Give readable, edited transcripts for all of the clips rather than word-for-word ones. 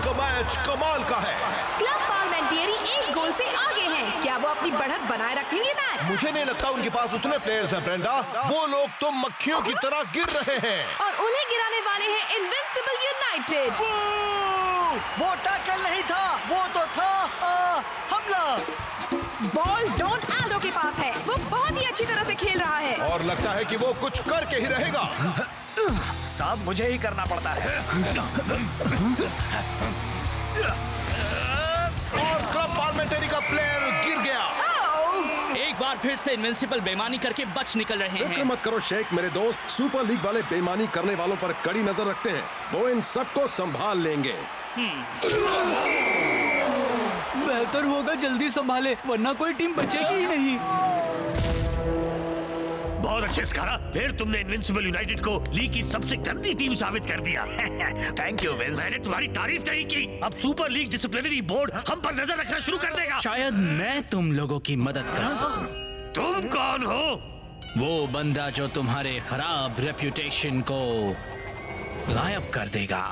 का मैच कमाल का है। क्लब पार्लियामेंट्री एक गोल से आगे हैं। क्या वो अपनी बढ़त बनाए रखेंगे मैच? मुझे नहीं लगता उनके पास उतने प्लेयर्स हैं ब्रेंडा। वो लोग तो मक्खियों की तरह गिर रहे हैं और उन्हें गिराने वाले हैं इनविंसिबल यूनाइटेड। वो टैकल नहीं था, वो तो था हमला। बॉल डॉन आल्डो के पास है। वो बहुत ही अच्छी तरह से खेल रहा है और लगता है कि वो कुछ करके ही रहेगा। सब मुझे ही करना पड़ता है। और क्लब पार्लियामेंट्री का प्लेयर गिर गया। एक बार फिर से इनविंसिबल बेईमानी करके बच निकल रहे फिक्र हैं। मत करो शेख मेरे दोस्त, सुपर लीग वाले बेईमानी करने वालों पर कड़ी नजर रखते हैं। वो इन सबको संभाल लेंगे। बेहतर होगा जल्दी संभाले, वरना कोई टीम बचेगी ही नहीं। बहुत अच्छे स्कारा, फिर तुमने इनविंसिबल यूनाइटेड को लीग की सबसे गंदी टीम साबित कर दिया। Thank you Vince. मैंने तुम्हारी तारीफ नहीं की। अब सुपर लीग डिसिप्लिनरी बोर्ड हम पर नजर रखना शुरू कर देगा। शायद मैं तुम लोगों की मदद कर सकूं। तुम कौन हो? वो बंदा जो तुम्हारे खराब रेप्यूटेशन को गायब कर देगा।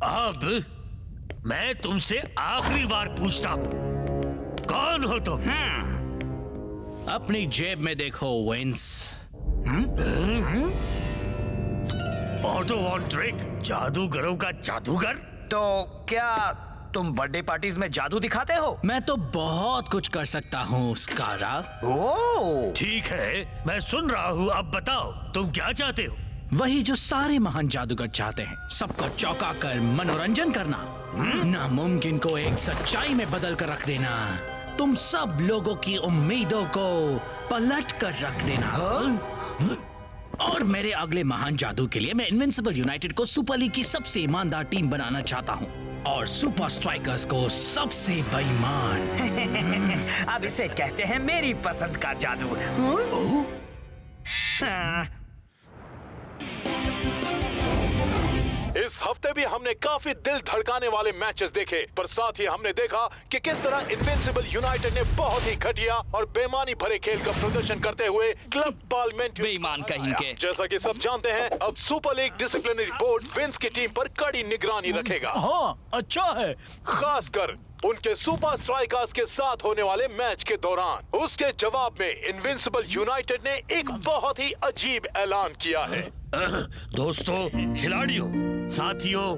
अब मैं तुमसे आखिरी बार पूछता हूँ, कौन हो तुम? अपनी जेब में देखो विंस। ऑटो वॉन ड्रेक, जादूगरों का जादूगर। तो क्या तुम बर्थडे पार्टीज में जादू दिखाते हो? मैं तो बहुत कुछ कर सकता हूँ स्कारा। ओह, ठीक है, मैं सुन रहा हूँ। अब बताओ तुम क्या चाहते हो? वही जो सारे महान जादूगर चाहते हैं, सबको चौंका कर मनोरंजन करना, नामुमकिन को एक सच्चाई में बदल कर रख देना, तुम सब लोगों की उम्मीदों को पलट कर रख देना। और मेरे अगले महान जादू के लिए मैं इनविंसिबल यूनाइटेड को सुपर लीग की सबसे ईमानदार टीम बनाना चाहता हूँ और सुपर स्ट्राइकर्स को सबसे बेईमान। अब इसे कहते हैं मेरी पसंद का जादू। इस हफ्ते भी हमने काफी दिल धड़काने वाले मैचेस देखे, पर साथ ही हमने देखा कि किस तरह इनविंसिबल यूनाइटेड ने बहुत ही घटिया और बेईमानी भरे खेल का प्रदर्शन करते हुए क्लब पार्लियामेंट्री बेईमान कहेंगे। जैसा कि सब जानते हैं, अब super league disciplinary board Vince की टीम पर कड़ी निगरानी रखेगा। हाँ, अच्छा है। खासकर उनके सुपर स्ट्राइकर्स के साथ होने वाले मैच के दौरान। उसके जवाब में इनविंसिबल यूनाइटेड ने एक बहुत ही अजीब ऐलान किया है। दोस्तों, खिलाड़ियों, साथियों,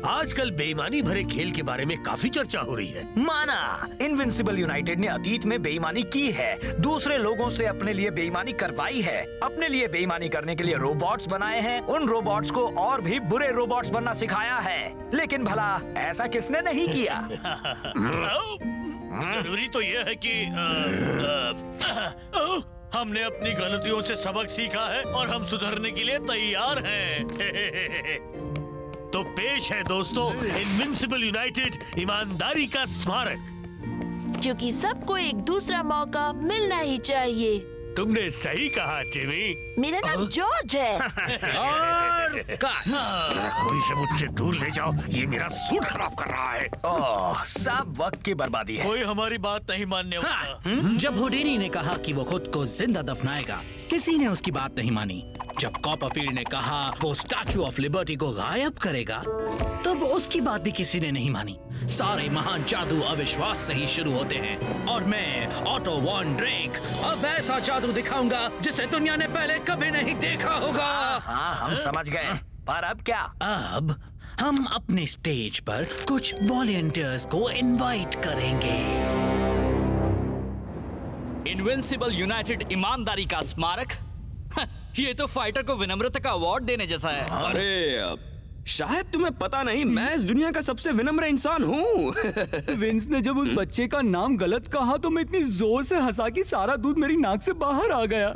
आजकल बेईमानी भरे खेल के बारे में काफी चर्चा हो रही है। माना, इनविंसिबल यूनाइटेड ने अतीत में बेईमानी की है, दूसरे लोगों से अपने लिए बेईमानी करवाई है, अपने लिए बेईमानी करने के लिए रोबोट्स बनाए हैं, उन रोबोट्स को और भी बुरे रोबोट्स बनना सिखाया है। लेकिन भला ऐसा किसने नहीं किया? जरूरी तो यह है कि हमने अपनी गलतियों से सबक सीखा है और हम सुधरने के लिए तैयार हैं। तो पेश है दोस्तों, इनविंसिबल यूनाइटेड ईमानदारी का स्मारक। क्योंकि सबको एक दूसरा मौका मिलना ही चाहिए। तुमने सही कहा जिमी। मेरा नाम जॉर्ज है। और कोई से मुझसे दूर ले जाओ, ये मेरा सूट खराब कर रहा है। ओह, सब वक्त की बर्बादी है। कोई हमारी बात नहीं मानने वाला। जब हुडीनी ने कहा कि वो खुद को जिंदा दफनाएगा, किसी ने उसकी बात नहीं मानी। जब कॉपरफील्ड ने कहा वो स्टैचू ऑफ लिबर्टी को गायब करेगा, तब उसकी बात भी किसी ने नहीं मानी। सारे महान जादू अविश्वास से ही शुरू होते हैं और मैं ऑटो वॉन ड्रेक अब ऐसा जादू दिखाऊंगा जिसे दुनिया ने पहले कभी नहीं देखा होगा। हाँ, हम समझ गए। पर अब क्या? अब हम अपने स्टेज पर कुछ वॉलंटियर्स को इनवाइट करेंगे। इनविंसिबल यूनाइटेड ईमानदारी का स्मारक। ये तो फाइटर को विनम्रता का अवार्ड देने जैसा है। अरे शायद तुम्हें पता नहीं, मैं इस दुनिया का सबसे विनम्र इंसान हूँ। विंस ने जब उस बच्चे का नाम गलत कहा तो मैं इतनी जोर से हंसा कि सारा दूध मेरी नाक से बाहर आ गया।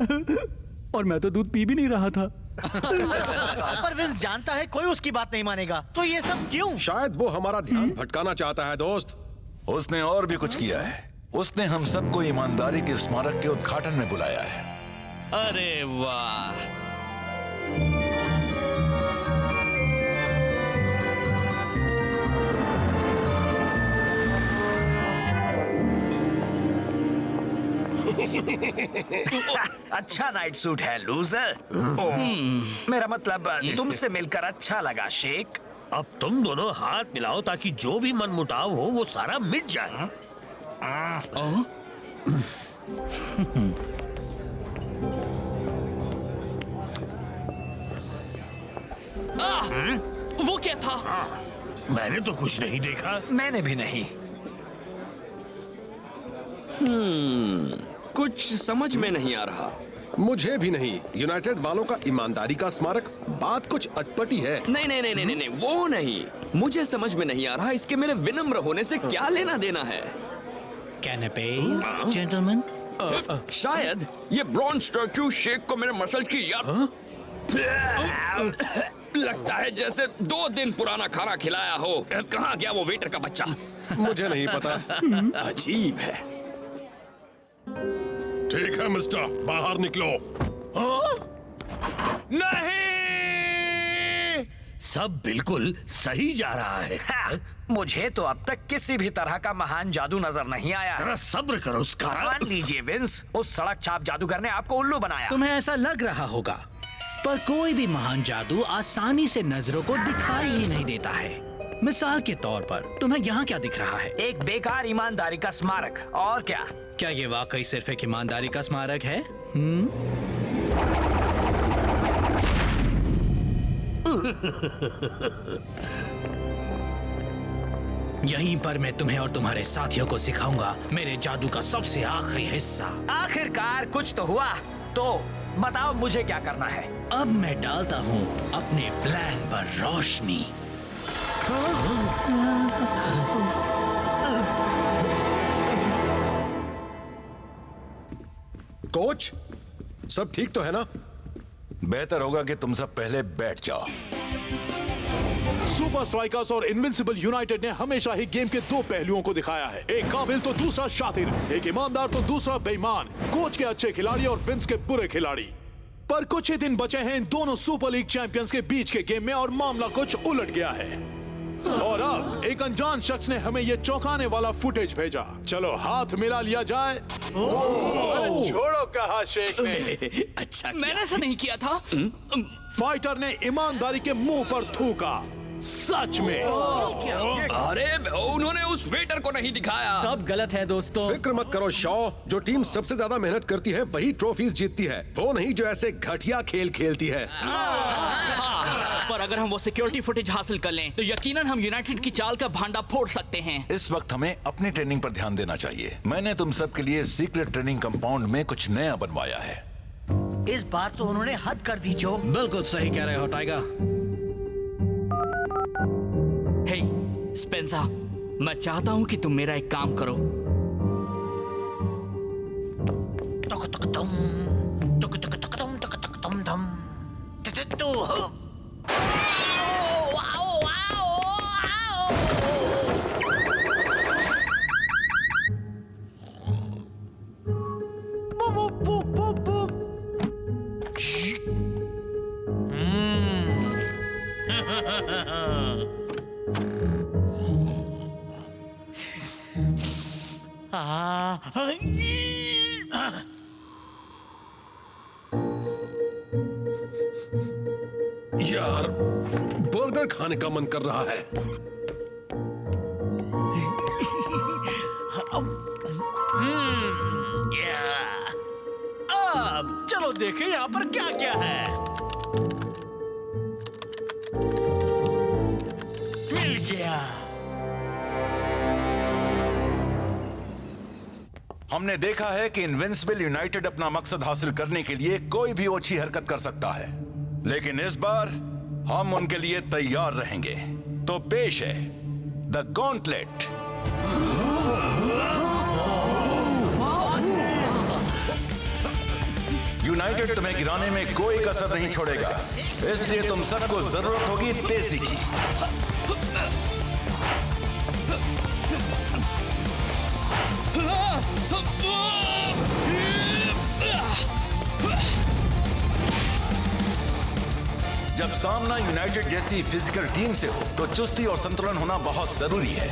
और मैं तो दूध पी भी नहीं रहा था। पर विंस जानता है कोई उसकी बात नहीं मानेगा, तो ये सब क्यों? शायद वो हमारा ध्यान भटकाना चाहता है दोस्त। उसने और भी कुछ किया है। उसने हम सबको ईमानदारी के स्मारक के उद्घाटन में बुलाया है। अरे वाह, अच्छा नाइट सूट है लूजर। मेरा मतलब तुमसे मिलकर अच्छा लगा शेख। अब तुम दोनों हाथ मिलाओ ताकि जो भी मनमुटाव हो वो सारा मिट जाए। वो क्या था? मैंने तो कुछ नहीं देखा। मैंने भी नहीं। कुछ समझ में नहीं आ रहा। मुझे भी नहीं। यूनाइटेड वालों का ईमानदारी का स्मारक, बात कुछ अटपटी है। नहीं नहीं नहीं नहीं नहीं, वो नहीं। मुझे समझ में नहीं आ रहा इसके मेरे विनम्र होने से क्या लेना देना है। कैनपेज जेंटलमैन। शायद ये ब्रॉन्ज स्टैचू शेख को मेरे मसल्स की याद लगता है जैसे 2 दिन पुराना खाना खिलाया हो। कहाँ गया वो वेटर का बच्चा? मुझे नहीं पता। अजीब है। ठीक है मिस्टर, बाहर निकलो। नहीं, सब बिल्कुल सही जा रहा है। हाँ, मुझे तो अब तक किसी भी तरह का महान जादू नजर नहीं आया। जरा सब्र करो उसका। मान लीजिए विंस, उस सड़क छाप जादूगर ने आपको उल्लू बनाया। तुम्हें ऐसा लग रहा होगा, पर कोई भी महान जादू आसानी से नजरों को दिखाई ही नहीं देता है। मिसाल के तौर पर तुम्हें यहाँ क्या दिख रहा है? एक बेकार ईमानदारी का स्मारक। और क्या? क्या ये वाकई सिर्फ एक ईमानदारी का स्मारक है? यहीं पर मैं तुम्हें और तुम्हारे साथियों को सिखाऊंगा मेरे जादू का सबसे आखिरी हिस्सा। आखिरकार कुछ तो हुआ। तो बताओ मुझे क्या करना है? अब मैं डालता हूँ अपने प्लान पर रोशनी। कोच, सब ठीक तो है ना? बेहतर होगा कि तुम सब पहले बैठ जाओ। सुपर स्ट्राइकर्स और इनविंसिबल यूनाइटेड ने हमेशा ही गेम के 2 पहलुओं को दिखाया है। एक काबिल तो दूसरा शातिर, एक ईमानदार तो दूसरा बेईमान। कोच के अच्छे खिलाड़ी और विंस के बुरे खिलाड़ी। पर कुछ ही दिन बचे हैं इन दोनों सुपर लीग चैंपियंस के बीच के गेम में और मामला कुछ उलट गया है। और अब एक अनजान शख्स ने हमें ये चौंकाने वाला फुटेज भेजा। चलो हाथ मिला लिया जाए। छोड़ो कहा शेख ने। अच्छा मैंने ऐसा नहीं किया था। फाइटर ने ईमानदारी के मुंह पर थूका। सच में। अरे उन्होंने उस वेटर को नहीं दिखाया। सब गलत है दोस्तों। फिक्र मत करो शॉ, जो टीम सबसे ज्यादा मेहनत करती है वही ट्रॉफीज जीतती है, वो नहीं जो ऐसे घटिया खेल खेलती है। पर अगर हम वो सिक्योरिटी फुटेज हासिल कर लें तो यकीनन हम यूनाइटेड की चाल का भांडा फोड़ सकते हैं। इस वक्त हमें अपनी ट्रेनिंग पर ध्यान देना चाहिए। मैंने तुम सब के लिए सीक्रेट ट्रेनिंग कंपाउंड में कुछ नया बनवाया है। इस बार तो उन्होंने हद कर दी जो। बिल्कुल सही कह रहे हो टाइगर। हे स्पेंसर, मैं चाहता हूँ कि तुम मेरा एक काम करो। यार, बर्गर खाने का मन कर रहा है। अब चलो देखें यहाँ पर क्या क्या है। मिल गया। हमने देखा है कि इनविंसिबल यूनाइटेड अपना मकसद हासिल करने के लिए कोई भी ओछी हरकत कर सकता है, लेकिन इस बार हम उनके लिए तैयार रहेंगे। तो पेश है द गॉन्टलेट। यूनाइटेड तुम्हें गिराने में कोई कसर नहीं छोड़ेगा, इसलिए तुम सबको जरूरत होगी तेजी की। जब सामना यूनाइटेड जैसी फिजिकल टीम से हो तो चुस्ती और संतुलन होना बहुत जरूरी है।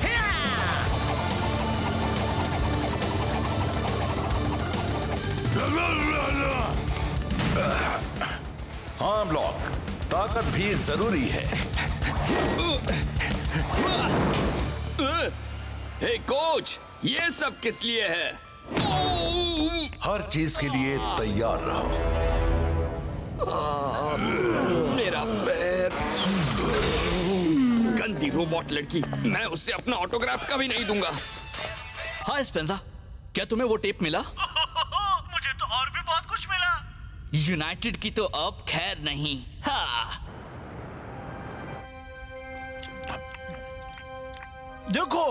हाँ ब्लॉक, ताकत भी जरूरी है। हे कोच, ये सब किस लिए है? हर चीज के लिए तैयार रहो। मेरा पैर। गंदी रोबोट लड़की, मैं उससे अपना ऑटोग्राफ कभी नहीं दूंगा। हाँ स्पेंजा, क्या तुम्हें वो टेप मिला? मुझे तो और भी बहुत कुछ मिला। यूनाइटेड की तो अब खैर नहीं। हाँ। देखो।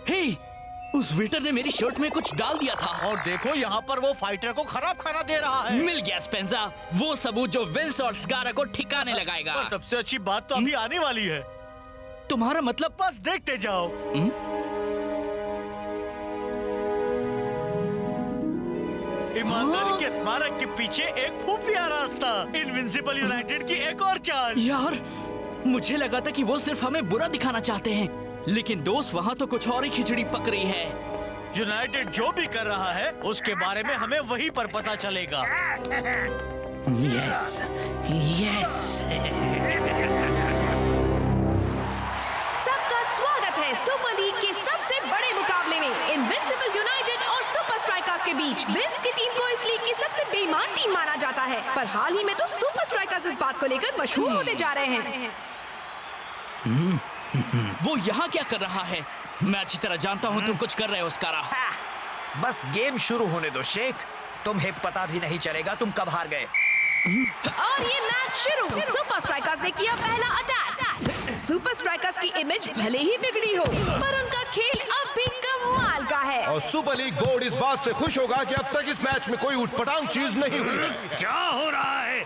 हे, उस वेटर ने मेरी शर्ट में कुछ डाल दिया था। और देखो यहाँ पर वो फाइटर को खराब खाना दे रहा है। मिल गया स्पेंजा, वो सबूत जो विंस और स्कारा को ठिकाने लगाएगा। और सबसे अच्छी बात तो अभी आने वाली है। तुम्हारा मतलब? बस देखते जाओ। ईमानदारी के स्मारक के पीछे एक खुफिया रास्ता, इनविंसिबल यूनाइटेड की एक और चाल। यार, मुझे लगा था कि वो सिर्फ हमें बुरा दिखाना चाहते हैं, लेकिन दोस्त वहाँ तो कुछ और ही खिचड़ी पक रही है। यूनाइटेड जो भी कर रहा है उसके बारे में हमें वहीं पर पता चलेगा। Yes yes. सबका स्वागत है सुपर लीग के सबसे बड़े मुकाबले में, इनविंसिबल यूनाइटेड और सुपर स्ट्राइकर्स के बीच। विंस की टीम को इस लीग की सबसे बेईमान टीम माना जाता है, पर हाल ही में तो सुपर स्ट्राइकर्स इस बात को लेकर मशहूर होते जा रहे हैं। वो यहाँ क्या कर रहा है? मैं अच्छी तरह जानता हूँ तुम कुछ कर रहे हो स्कारा। बस गेम शुरू होने दो शेख, तुम्हें पता भी नहीं चलेगा तुम कब हार गए। और ये मैच शुरू। सुपर स्ट्राइकर्स ने किया पहला अटैक। सुपर स्ट्राइकर्स की इमेज भले ही बिगड़ी हो, पर उनका खेल अब भी कमाल का है। और सुपर लीग बोर्ड इस बात से खुश होगा कि अब तक इस मैच में कोई उटपटांग चीज नहीं हुई है। क्या हो रहा है?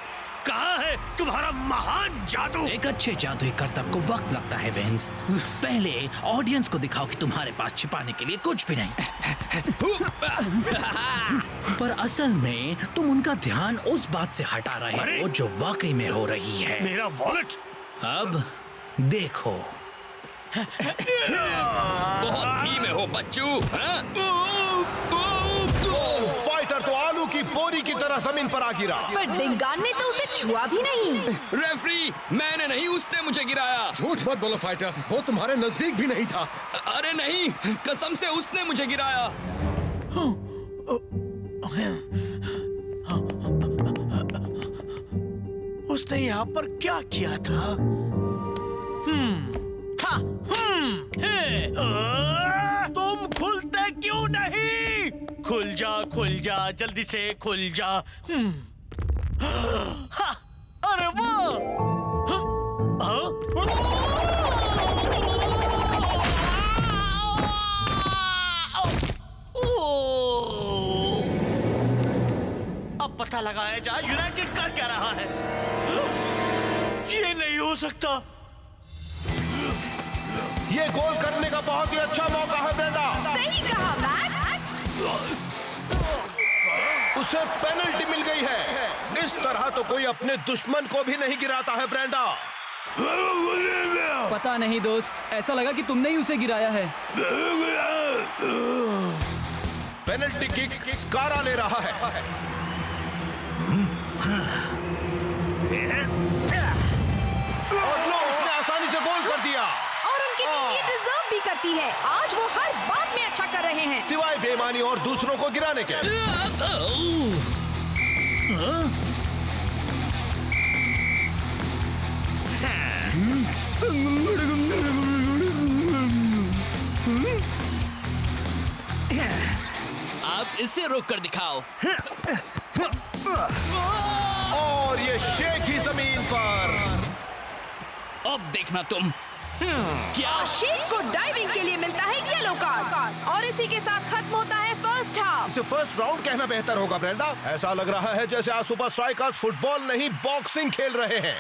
कहाँ है तुम्हारा महान जादू? एक अच्छे जादुई करतब को वक्त लगता है विंस। पहले ऑडियंस को दिखाओ कि तुम्हारे पास छिपाने के लिए कुछ भी नहीं। पर असल में तुम उनका ध्यान उस बात से हटा रहे हो जो वाकई में हो रही है। मेरा वॉलेट। अब देखो। बहुत धीमे हो बच्चू। फाइटर तो आलू की बोरी की तरह जमीन पर आ गिरा। पर डिंगान ने तो उसे छुआ भी नहीं। रेफरी, मैंने नहीं, उसने मुझे गिराया। झूठ मत बोलो फाइटर, वो तुम्हारे नजदीक भी नहीं था। अरे नहीं, कसम से उसने मुझे गिराया। उसने यहाँ पर क्या किया था? तुम खुलते क्यों नहीं? खुल जा जल्दी से खुल जा। अरे वाह! अब पता लगाया जाए यूनाइटेड कर क्या रहा है। ये नहीं हो सकता। ये गोल करने का बहुत ही अच्छा मौका है ब्रेंडा। सही कहा मैक। उसे पेनल्टी मिल गई है। इस तरह तो कोई अपने दुश्मन को भी नहीं गिराता है ब्रेंडा। पता नहीं दोस्त, ऐसा लगा कि तुमने ही उसे गिराया है। पेनल्टी किक स्कारा ले रहा है। और लो, उसने आसानी से गोल कर दिया। और उनकी टीम ये डिजर्व भी करती है। आज वो हर बात में अच्छा कर रहे हैं, सिवाय बेईमानी और दूसरों को गिराने के। आप इसे रोक कर दिखाओ। और ये शेख ही जमीन पर। अब देखना तुम। क्या? शेख को डाइविंग के लिए मिलता है येलो कार्ड, और इसी के साथ खत्म होता है फर्स्ट हाफ। इसे फर्स्ट राउंड कहना बेहतर होगा ब्रेंडा। ऐसा लग रहा है जैसे आज सुपर स्ट्राइकर्स फुटबॉल नहीं बॉक्सिंग खेल रहे हैं।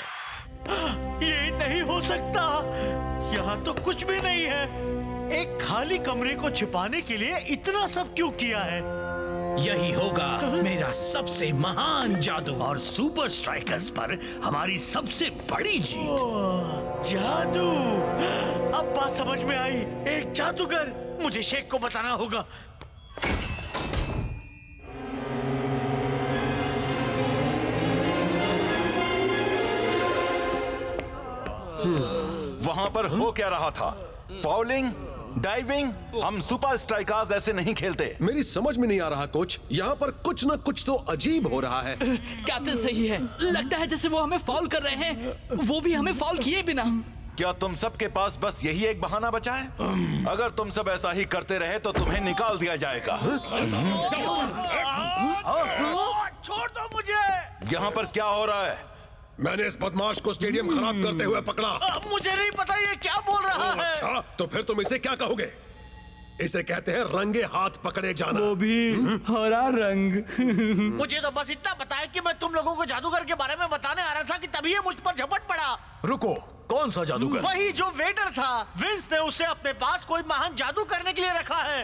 ये नहीं हो सकता। यहाँ तो कुछ भी नहीं है। एक खाली कमरे को छिपाने के लिए इतना सब क्यों किया है? यही होगा मेरा सबसे महान जादू और सुपर स्ट्राइकर्स पर हमारी सबसे बड़ी जीत। जादू! अब बात समझ में आई। एक जादूगर। मुझे शेख को बताना होगा। वहाँ पर हो क्या रहा था? Fouling, diving? हम सुपर स्ट्राइकर्स ऐसे नहीं खेलते। मेरी समझ में नहीं आ रहा कोच, यहाँ पर कुछ न कुछ तो अजीब हो रहा है। कैप्टन सही है, लगता है जैसे वो हमें फाउल कर रहे हैं, वो भी हमें फाउल किए बिना। क्या तुम सबके पास बस यही एक बहाना बचा है? अगर तुम सब ऐसा ही करते रहे तो तुम्हें निकाल दिया जाएगा। छोड़ दो मुझे। यहाँ पर क्या हो रहा है? मैंने इस बदमाश को स्टेडियम खराब करते हुए पकड़ा। मुझे नहीं पता ये क्या बोल रहा है। अच्छा, तो फिर तुम इसे क्या कहोगे? इसे कहते हैं रंगे हाथ पकड़े जाना। वो भी हरा रंग। मुझे तो बस इतना पता है कि मैं तुम लोगों को जादूगर के बारे में बताने आ रहा था कि तभी ये मुझ पर झपट पड़ा। रुको, कौन सा जादूगर? वही जो वेटर था। विंस ने उसे अपने पास कोई महान जादू करने के लिए रखा है।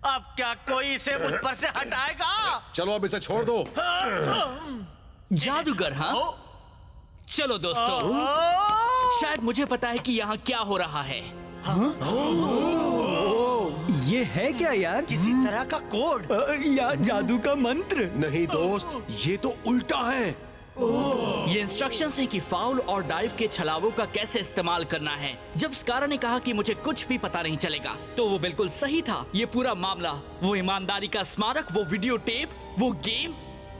अब क्या कोई इसे मुझ पर से हटाएगा? चलो अब इसे छोड़ दो। जादूगर? हाँ, चलो दोस्तों, शायद मुझे पता है कि यहाँ क्या हो रहा है। ये है क्या यार? किसी तरह का कोड या जादू का मंत्र? नहीं दोस्त, ये तो उल्टा है। ये इंस्ट्रक्शंस हैं कि फाउल और डाइव के छलावों का कैसे इस्तेमाल करना है। जब स्कारा ने कहा कि मुझे कुछ भी पता नहीं चलेगा, तो वो बिल्कुल सही था। ये पूरा मामला, वो ईमानदारी का स्मारक, वो वीडियो टेप, वो गेम,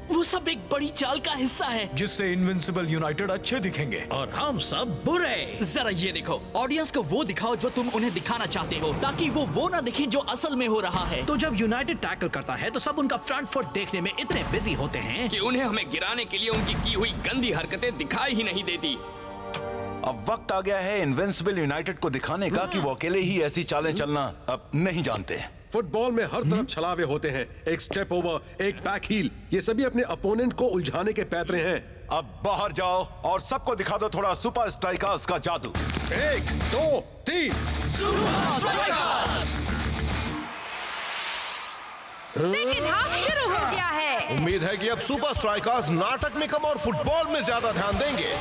वो सब एक बड़ी चाल का हिस्सा है जिससे इनविंसिबल यूनाइटेड अच्छे दिखेंगे और हम सब बुरे। जरा ये देखो, ऑडियंस को वो दिखाओ जो तुम उन्हें दिखाना चाहते हो, ताकि वो ना दिखे जो असल में हो रहा है। तो जब यूनाइटेड टैकल करता है तो सब उनका फ्रंट फुट देखने में इतने बिजी होते हैं कि उन्हें हमें गिराने के लिए उनकी की हुई गंदी हरकतें दिखाई ही नहीं देती। अब वक्त आ गया है इनविंसिबल यूनाइटेड को दिखाने का कि वो अकेले ही ऐसी चालें चलना अब नहीं जानते। फुटबॉल में हर तरफ छलावे होते हैं, एक स्टेप ओवर, एक बैक हील, ये सभी अपने अपोनेंट को उलझाने के पैतरे हैं। अब बाहर जाओ और सबको दिखा दो थोड़ा सुपर स्ट्राइकर्स का जादू। 1, 2, 3 सेकंड हाफ शुरू हो गया है। उम्मीद है कि अब सुपर स्ट्राइकर्स नाटक में कम और फुटबॉल में ज्यादा ध्यान देंगे।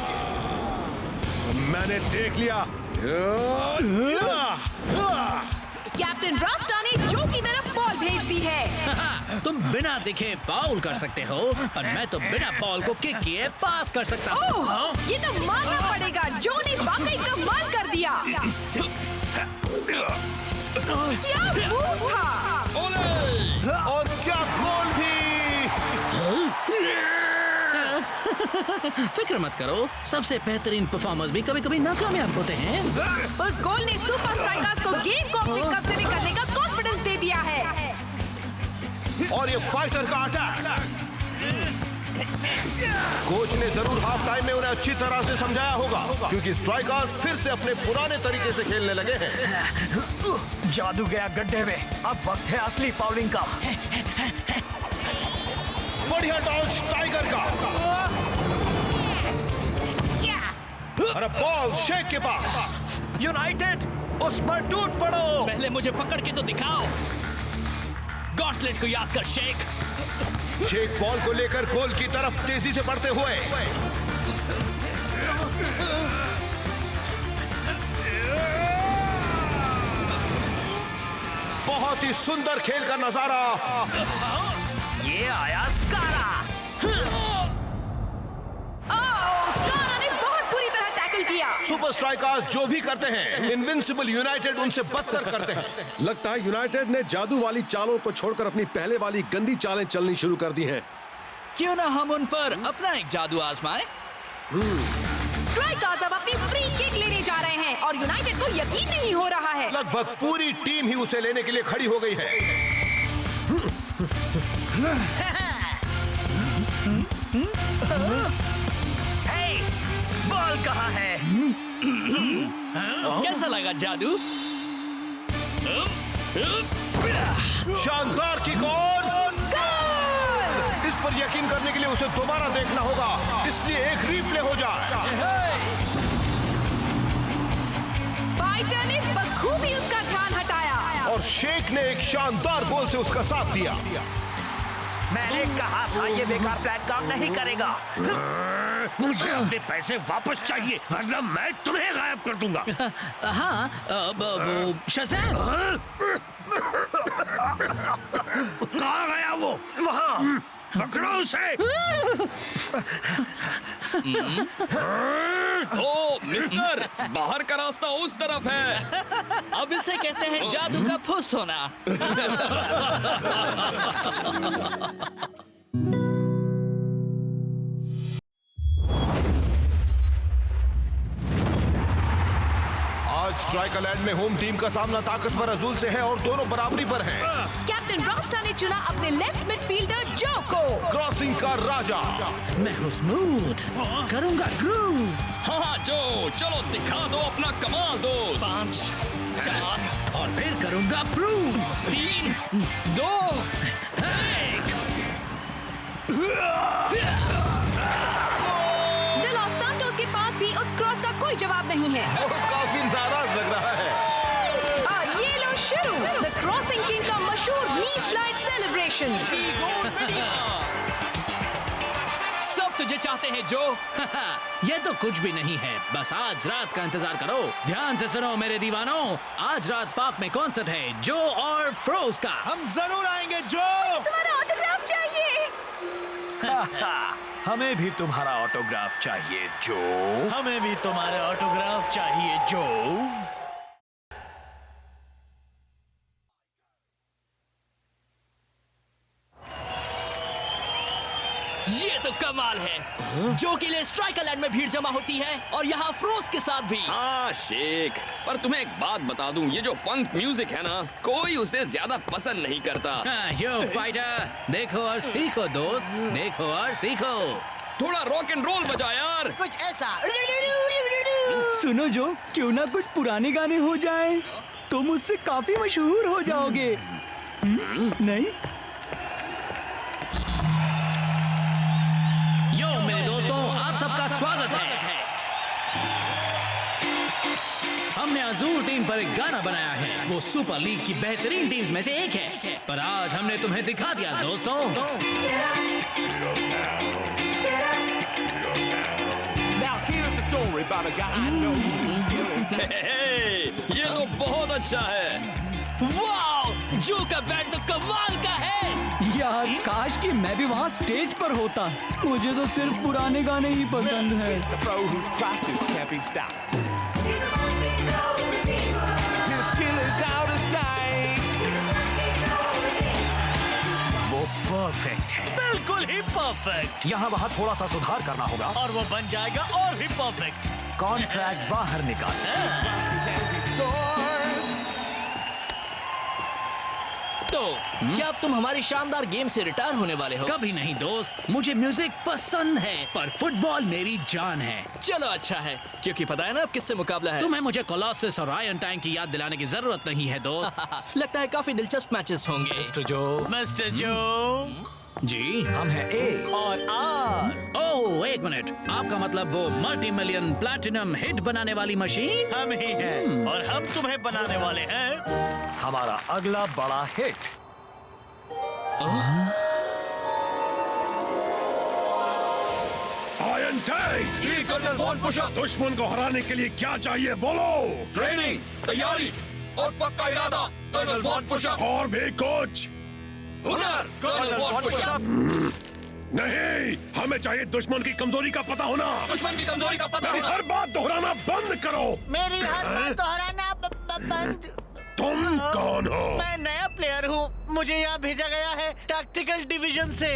मैंने देख लिया। कैप्टन रॉस्टा ने जो की तरफ बॉल भेज दी है। तुम बिना दिखे फाउल कर सकते हो और मैं तो बिना बॉल को किक किए पास कर सकता हूँ। ओह, ये तो मानना पड़ेगा, जो ने वाकई कमाल कर दिया। क्या मूव था! और क्या गोल भी! फिक्र मत करो, सबसे बेहतरीन परफॉर्मर्स भी कभी कभी नाकामयाब होते हैं। उस गोल ने सुपर स्ट्राइकर्स को गेम को अपने कब्जे में करने का कॉन्फिडेंस दे दिया है। और ये फाइटर का अटैक! कोच ने जरूर हाफ टाइम में उन्हें अच्छी तरह से समझाया होगा, क्योंकि स्ट्राइकर्स फिर से अपने पुराने तरीके से खेलने लगे हैं। जादू गया गड्ढे में, अब वक्त है असली फाउलिंग का। बढ़िया डॉज टाइगर का। अरे बॉल शेक के पास। यूनाइटेड उस पर टूट पड़ो। पहले मुझे पकड़ के तो दिखाओ। गॉटलेट को याद कर शेक। शेक बॉल को लेकर गोल की तरफ तेजी से बढ़ते हुए। बहुत ही सुंदर खेल का नजारा। ये आया स्कारा। स्कारा ने बहुत बुरी तरह टैकल किया। सुपर स्ट्राइकर्स जो भी करते हैं, इनविंसिबल यूनाइटेड उनसे बदतर करते हैं। लगता है यूनाइटेड ने जादू वाली चालों को छोड़कर अपनी पहले वाली गंदी चालें चलनी शुरू कर दी हैं। क्यों ना हम उन पर अपना एक जादू आजमाएं? स्ट्राइकर्स अब अपनी फ्री किक लेने जा रहे हैं और यूनाइटेड को यकीन नहीं हो रहा है। लगभग पूरी टीम ही उसे लेने के लिए खड़ी हो गई है। हे, बॉल कहाँ है? कैसा लगा जादू? शानदार किक और इस पर यकीन करने के लिए उसे दोबारा देखना होगा, इसलिए एक रीप्ले हो जाए। फाइटर ने बखूबी उसका ध्यान हटाया और शेख ने एक शानदार गोल से उसका साथ दिया। मैंने कहा था ये बेकार प्लान काम नहीं करेगा। मुझे अपने पैसे वापस चाहिए, वरना मैं तुम्हें गायब कर दूंगा। हाँ, वो शज़ैम। कहाँ गया वो? वहाँ पकड़ो उसे। ओ मिस्टर, बाहर का रास्ता उस तरफ है। अब इसे कहते हैं जादू का फुस होना। आज स्ट्राइकरलैंड में होम टीम का सामना ताकतवर अजूल से है और दोनों बराबरी पर हैं। कैप्टन रॉस्टा ने चुना अपने लेफ्ट मिडफील्डर जो को। क्रॉसिंग का राजा। मैं हूँ स्मूथ, करूँगा ग्रूव। हाँ जो, चलो दिखा दो अपना कमाल दोस्त। 5, 4 और फिर करूँगा प्रूव। 3, 2, 1। डे लॉस सांटोस के पास भी उस क्रॉस का कोई जवाब नहीं है। वो काफी नाराज लग रहा है। और ये लो शुरू द क्रॉसिंग किंग का मशहूर नी स्लाइड सेलिब्रेशन। सब तुझे चाहते हैं जो। ये तो कुछ भी नहीं है, बस आज रात का इंतजार करो। ध्यान से सुनो मेरे दीवानों, आज रात पार्क में कॉन्सर्ट है जो और फ्रोज का। हम जरूर आएंगे जो। तुम्हारा ऑटोग्राफ चाहिए। हमें भी तुम्हारा ऑटोग्राफ चाहिए जो। हमें भी तुम्हारे ऑटोग्राफ चाहिए जो। ये तो कमाल है। जो के लिए स्ट्राइकरलैंड में भीड़ जमा होती है और यहाँ फ्रोज के साथ भी। हाँ शेख, पर तुम्हें एक बात बता दूं, ये जो फंक म्यूजिक है ना, कोई उसे ज्यादा पसंद नहीं करता। यो फाइटर, देखो और सीखो दोस्त, देखो और सीखो। थोड़ा रॉक एंड रोल बजा यार। कुछ ऐसा। सुनो जो, क्यों ना कुछ पुराने गाने हो जाएं, तुम उससे काफी मशहूर हो जाओगे। नहीं? यो मेरे दोस्तों, आप सबका स्वागत है। हमने अजूर टीम पर एक गाना बनाया है, वो सुपर लीग की बेहतरीन टीम्स में से एक है, पर आज हमने तुम्हें दिखा दिया दोस्तों। ये तो बहुत अच्छा है। वाह, जो का बैंड तो कमाल का है। यार काश कि मैं भी वहाँ स्टेज पर होता। मुझे तो सिर्फ पुराने गाने ही पसंद है। वो परफेक्ट है। बिल्कुल ही परफेक्ट। यहाँ वहाँ थोड़ा सा सुधार करना होगा और वो बन जाएगा और भी परफेक्ट। कॉन्ट्रैक्ट बाहर निकाल। तो क्या अब तुम हमारी शानदार गेम से रिटायर होने वाले हो? कभी नहीं दोस्त, मुझे म्यूजिक पसंद है, पर फुटबॉल मेरी जान है। चलो अच्छा है, क्योंकि पता है ना अब किससे मुकाबला है। तुम्हें मुझे कोलोसस और आयरन टैंक की याद दिलाने की जरूरत नहीं है दोस्त। लगता है काफी दिलचस्प मैचेस होंगे। मिस्टर जो। जी हम हैं ए और आर। ओह एक मिनट, आपका मतलब वो मल्टी मिलियन प्लैटिनम हिट बनाने वाली मशीन? हम ही हैं और हम तुम्हें बनाने वाले हैं हमारा अगला बड़ा हिट। Iron tank. जी कर्नल वॉन पुशअप। दुश्मन को हराने के लिए क्या चाहिए बोलो? ट्रेनिंग, तैयारी और पक्का इरादा। Colonel Von pushup. और भी कुछ? हुनर, कर्नल वॉन पुशअप। नहीं, हमें चाहिए दुश्मन की कमजोरी का पता होना। दुश्मन की कमजोरी का पता मेरी होना। हर बात दोहराना बंद करो। मेरी हर बात दोहराना बंद। तुम कौन हो? मैं नया प्लेयर हूँ, मुझे यहाँ भेजा गया है टैक्टिकल डिवीजन से।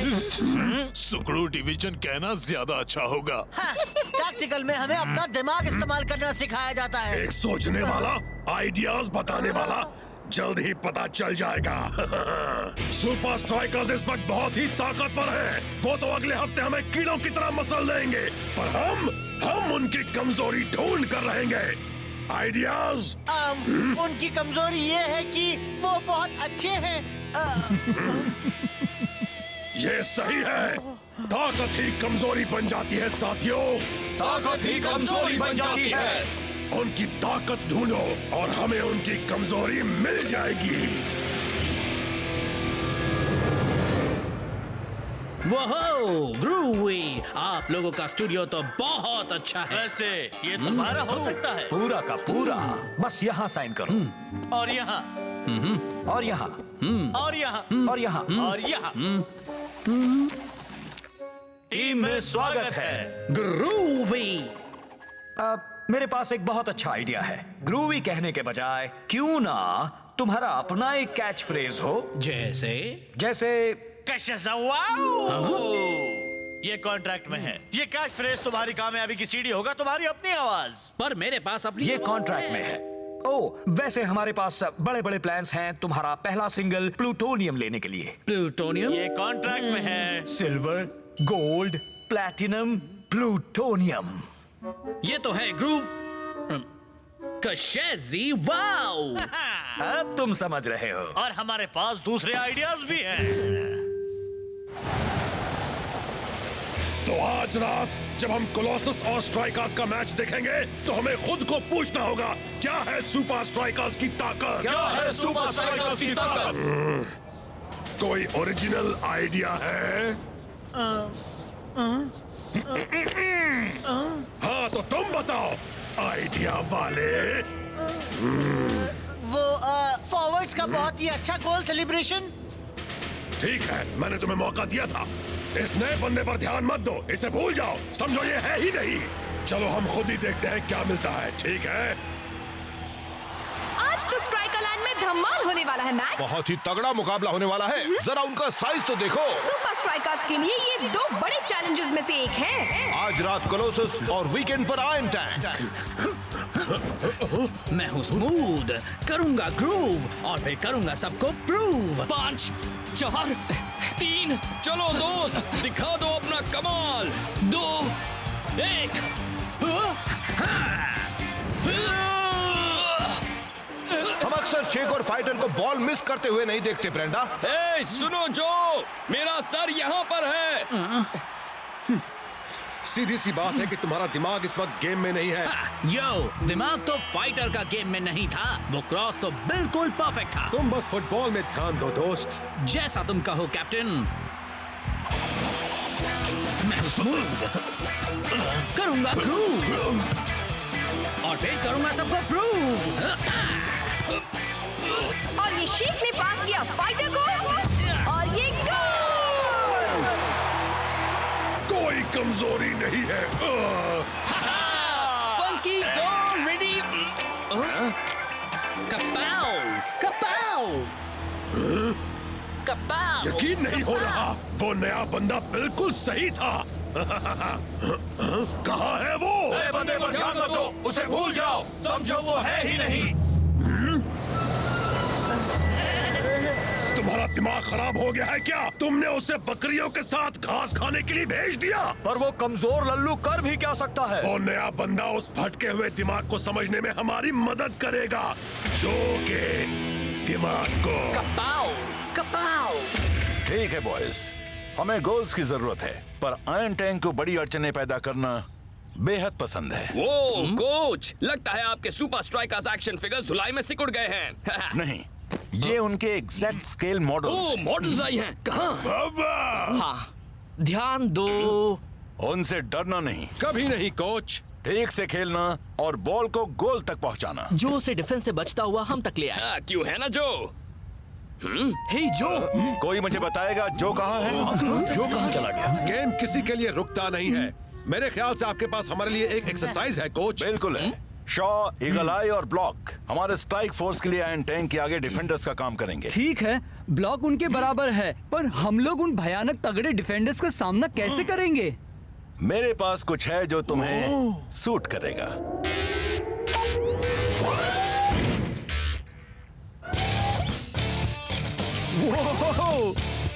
सुकड़ू डिवीजन कहना ज्यादा अच्छा होगा। हाँ, टैक्टिकल में हमें अपना दिमाग इस्तेमाल करना सिखाया जाता है। एक सोचने वाला, आइडियाज बताने वाला, जल्द ही पता चल जाएगा। सुपर स्ट्राइकर्स इस वक्त बहुत ही ताकतवर हैं। वो तो अगले हफ्ते हमें कीड़ों की तरह मसल देंगे, पर हम उनकी कमजोरी ढूंढ कर रहेंगे। आइडियाज? उनकी कमजोरी ये है कि वो बहुत अच्छे हैं। ये सही है, ताकत ही कमजोरी बन जाती है साथियों। ताकत ही कमजोरी बन जाती है। उनकी ताकत ढूंढो और हमें उनकी कमजोरी मिल जाएगी। वोहो, ग्रूवी, आप लोगों का स्टूडियो तो बहुत अच्छा है। वैसे ये तुम्हारा हो सकता है। पूरा का पूरा। बस यहाँ साइन करो। और यहाँ और यहाँ और यहाँ और यहाँ और यहाँ। टीम में स्वागत है। ग्रूवी। मेरे पास एक बहुत अच्छा आइडिया है। ग्रूवी कहने के बजाय क्यों ना तुम्हारा अपना एक कैच फ्रेज हो। जैसे ये कॉन्ट्रैक्ट में है। ये कैच फ्रेज तुम्हारी कामयाबी की सीढ़ी होगा, तुम्हारी अपनी आवाज। पर मेरे पास अपनी ये कॉन्ट्रैक्ट में है। वैसे हमारे पास बड़े बड़े प्लान्स हैं तुम्हारा पहला सिंगल प्लूटोनियम लेने के लिए। प्लूटोनियम ये कॉन्ट्रैक्ट में है। Silver, gold, platinum, plutonium. ये तो है ग्रूव कशेजी। वाओ! अब तुम समझ रहे हो। और हमारे पास दूसरे आइडियाज भी हैं। तो आज रात जब हम कोलोसस और स्ट्राइकर्स का मैच देखेंगे तो हमें खुद को पूछना होगा, क्या है सुपर स्ट्राइकर्स की ताकत? क्या है सुपर स्ट्राइकर्स की ताकत? कोई ओरिजिनल आइडिया है? हाँ तो तुम बताओ आइडिया वाले। वो फॉरवर्ड्स का बहुत ही अच्छा गोल सेलिब्रेशन। ठीक है, मैंने तुम्हें मौका दिया था। इस नए बंदे पर ध्यान मत दो, इसे भूल जाओ, समझो ये है ही नहीं। चलो हम खुद ही देखते हैं क्या मिलता है, ठीक है? आज तो स्ट्राइकर लैंड में धमाल होने वाला है मैक। बहुत ही तगड़ा मुकाबला होने वाला है। जरा उनका साइज तो देखो। सुपर स्ट्राइकर्स के लिए ये दो बड़े चैलेंजेस में से एक है। आज रात कोलोसस और वीकेंड पर आयरन टैंक। मैं हूँ स्मूथ, करूंगा ग्रूव और फिर करूंगा सबको प्रूव। 5, 4, 3, चलो दोस्त, दिखा दो अपना कमाल। 2, 1। हम अक्सर शेक और फाइटर को बॉल मिस करते हुए नहीं देखते ब्रेंडा। ए, सुनो जो, मेरा सर यहाँ पर है। सीधी सी बात है कि तुम्हारा दिमाग इस वक्त गेम में नहीं है। यो, दिमाग तो फाइटर का गेम में नहीं था, वो क्रॉस तो बिल्कुल परफेक्ट था। तुम बस फुटबॉल में ध्यान दो दोस्त। जैसा तुम कहो कैप्टन। मैं स्मूथ, करूंगा ग्रूव और फिर करूंगा सबको प्रूव। और ये शेख ने पास किया फाइटर को और ये गोल। कोई कमजोरी नहीं है। फंकी गोल रेडी। कपाओ, कपाओ, कपाओ। यकीन नहीं हो रहा, वो नया बंदा बिल्कुल सही था। कहाँ है वो? नए बंदे पर ध्यान मत दो, उसे भूल जाओ, समझो वो है ही नहीं। तुम्हारा दिमाग खराब हो गया है क्या? तुमने उसे बकरियों के साथ घास खाने के लिए भेज दिया। पर वो कमजोर लल्लू कर भी क्या सकता है? वो नया बंदा उस भटके हुए दिमाग को समझने में हमारी मदद करेगा, जो के दिमाग को। कपाओ, कपाओ। ठीक है बॉयज, हमें गोल्स की जरूरत है, पर आयरन टैंक को बड़ी अड़चनें पैदा करना बेहद पसंद है। वो कोच, लगता है आपके सुपर स्ट्राइकर्स एक्शन फिगर्स धुलाई में सिकुड़ गए हैं। नहीं, ये उनके एग्जैक्ट स्केल मॉडल्स ओ, हैं। मॉडल्स आई हैं। कहाँ? हाँ, ध्यान दो। उनसे डरना नहीं, कभी नहीं कोच। ठीक से खेलना और बॉल को गोल तक पहुंचाना। जो उसे डिफेंस से बचता हुआ हम तक ले आए। हाँ, क्यों है ना जो? हे जो, कोई मुझे बताएगा जो कहाँ है? जो कहाँ चला गया? गेम किसी के लिए रुकता नहीं है। मेरे ख्याल से आपके पास हमारे लिए एक एक्सरसाइज है कोच। बिल्कुल है। शॉ, ईगल आई और ब्लॉक हमारे स्ट्राइक फोर्स के लिए आयरन टैंक के आगे डिफेंडर्स का काम करेंगे। ठीक है, ब्लॉक उनके बराबर है, पर हम लोग उन भयानक तगड़े डिफेंडर्स का सामना कैसे करेंगे? मेरे पास कुछ है जो तुम्हें सूट करेगा।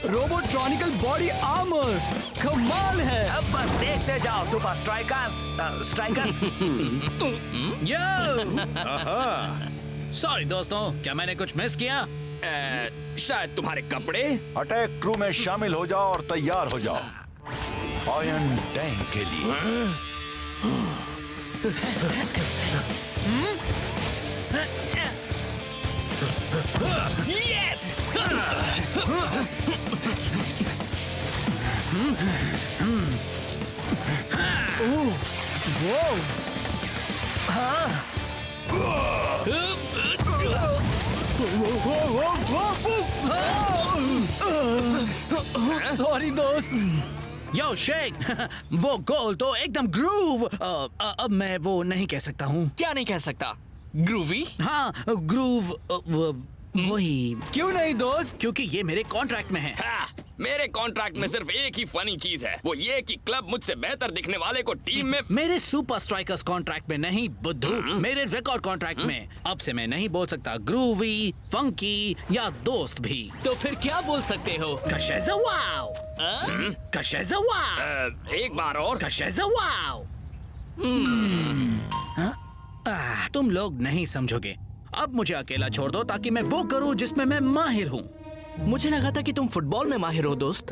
रोबोट्रॉनिकल बॉडी आर्मर, कमाल है। अब बस देखते जाओ सुपर स्ट्राइकर्स। स्ट्राइकर्स। सॉरी दोस्तों, क्या मैंने कुछ मिस किया? शायद तुम्हारे कपड़े। अटैक क्रू में शामिल हो जाओ और तैयार हो जाओ आयरन टैंक के लिए। यस! सॉरी दोस्त। यो शेक वो गोल तो एकदम ग्रूव। अब मैं वो नहीं कह सकता हूँ। क्या नहीं कह सकता? ग्रूवी? हाँ ग्रूव वही। क्यों नहीं दोस्त? क्योंकि ये मेरे कॉन्ट्रैक्ट में है। हाँ, मेरे कॉन्ट्रैक्ट में सिर्फ एक ही फनी चीज है, वो ये कि क्लब मुझसे बेहतर दिखने वाले को टीम में। मेरे सुपर स्ट्राइकर्स कॉन्ट्रैक्ट में नहीं बुद्धू, मेरे रिकॉर्ड कॉन्ट्रैक्ट में। अब से मैं नहीं बोल सकता ग्रूवी, फंकी या दोस्त भी। तो फिर क्या बोल सकते हो? कशेज़वाओ, कशेज़वाओ, एक बार और। कशेज़वाओ। तुम लोग नहीं समझोगे। अब मुझे अकेला छोड़ दो ताकि मैं वो करूं जिसमें मैं माहिर हूं। मुझे लगा था कि तुम फुटबॉल में माहिर हो दोस्त।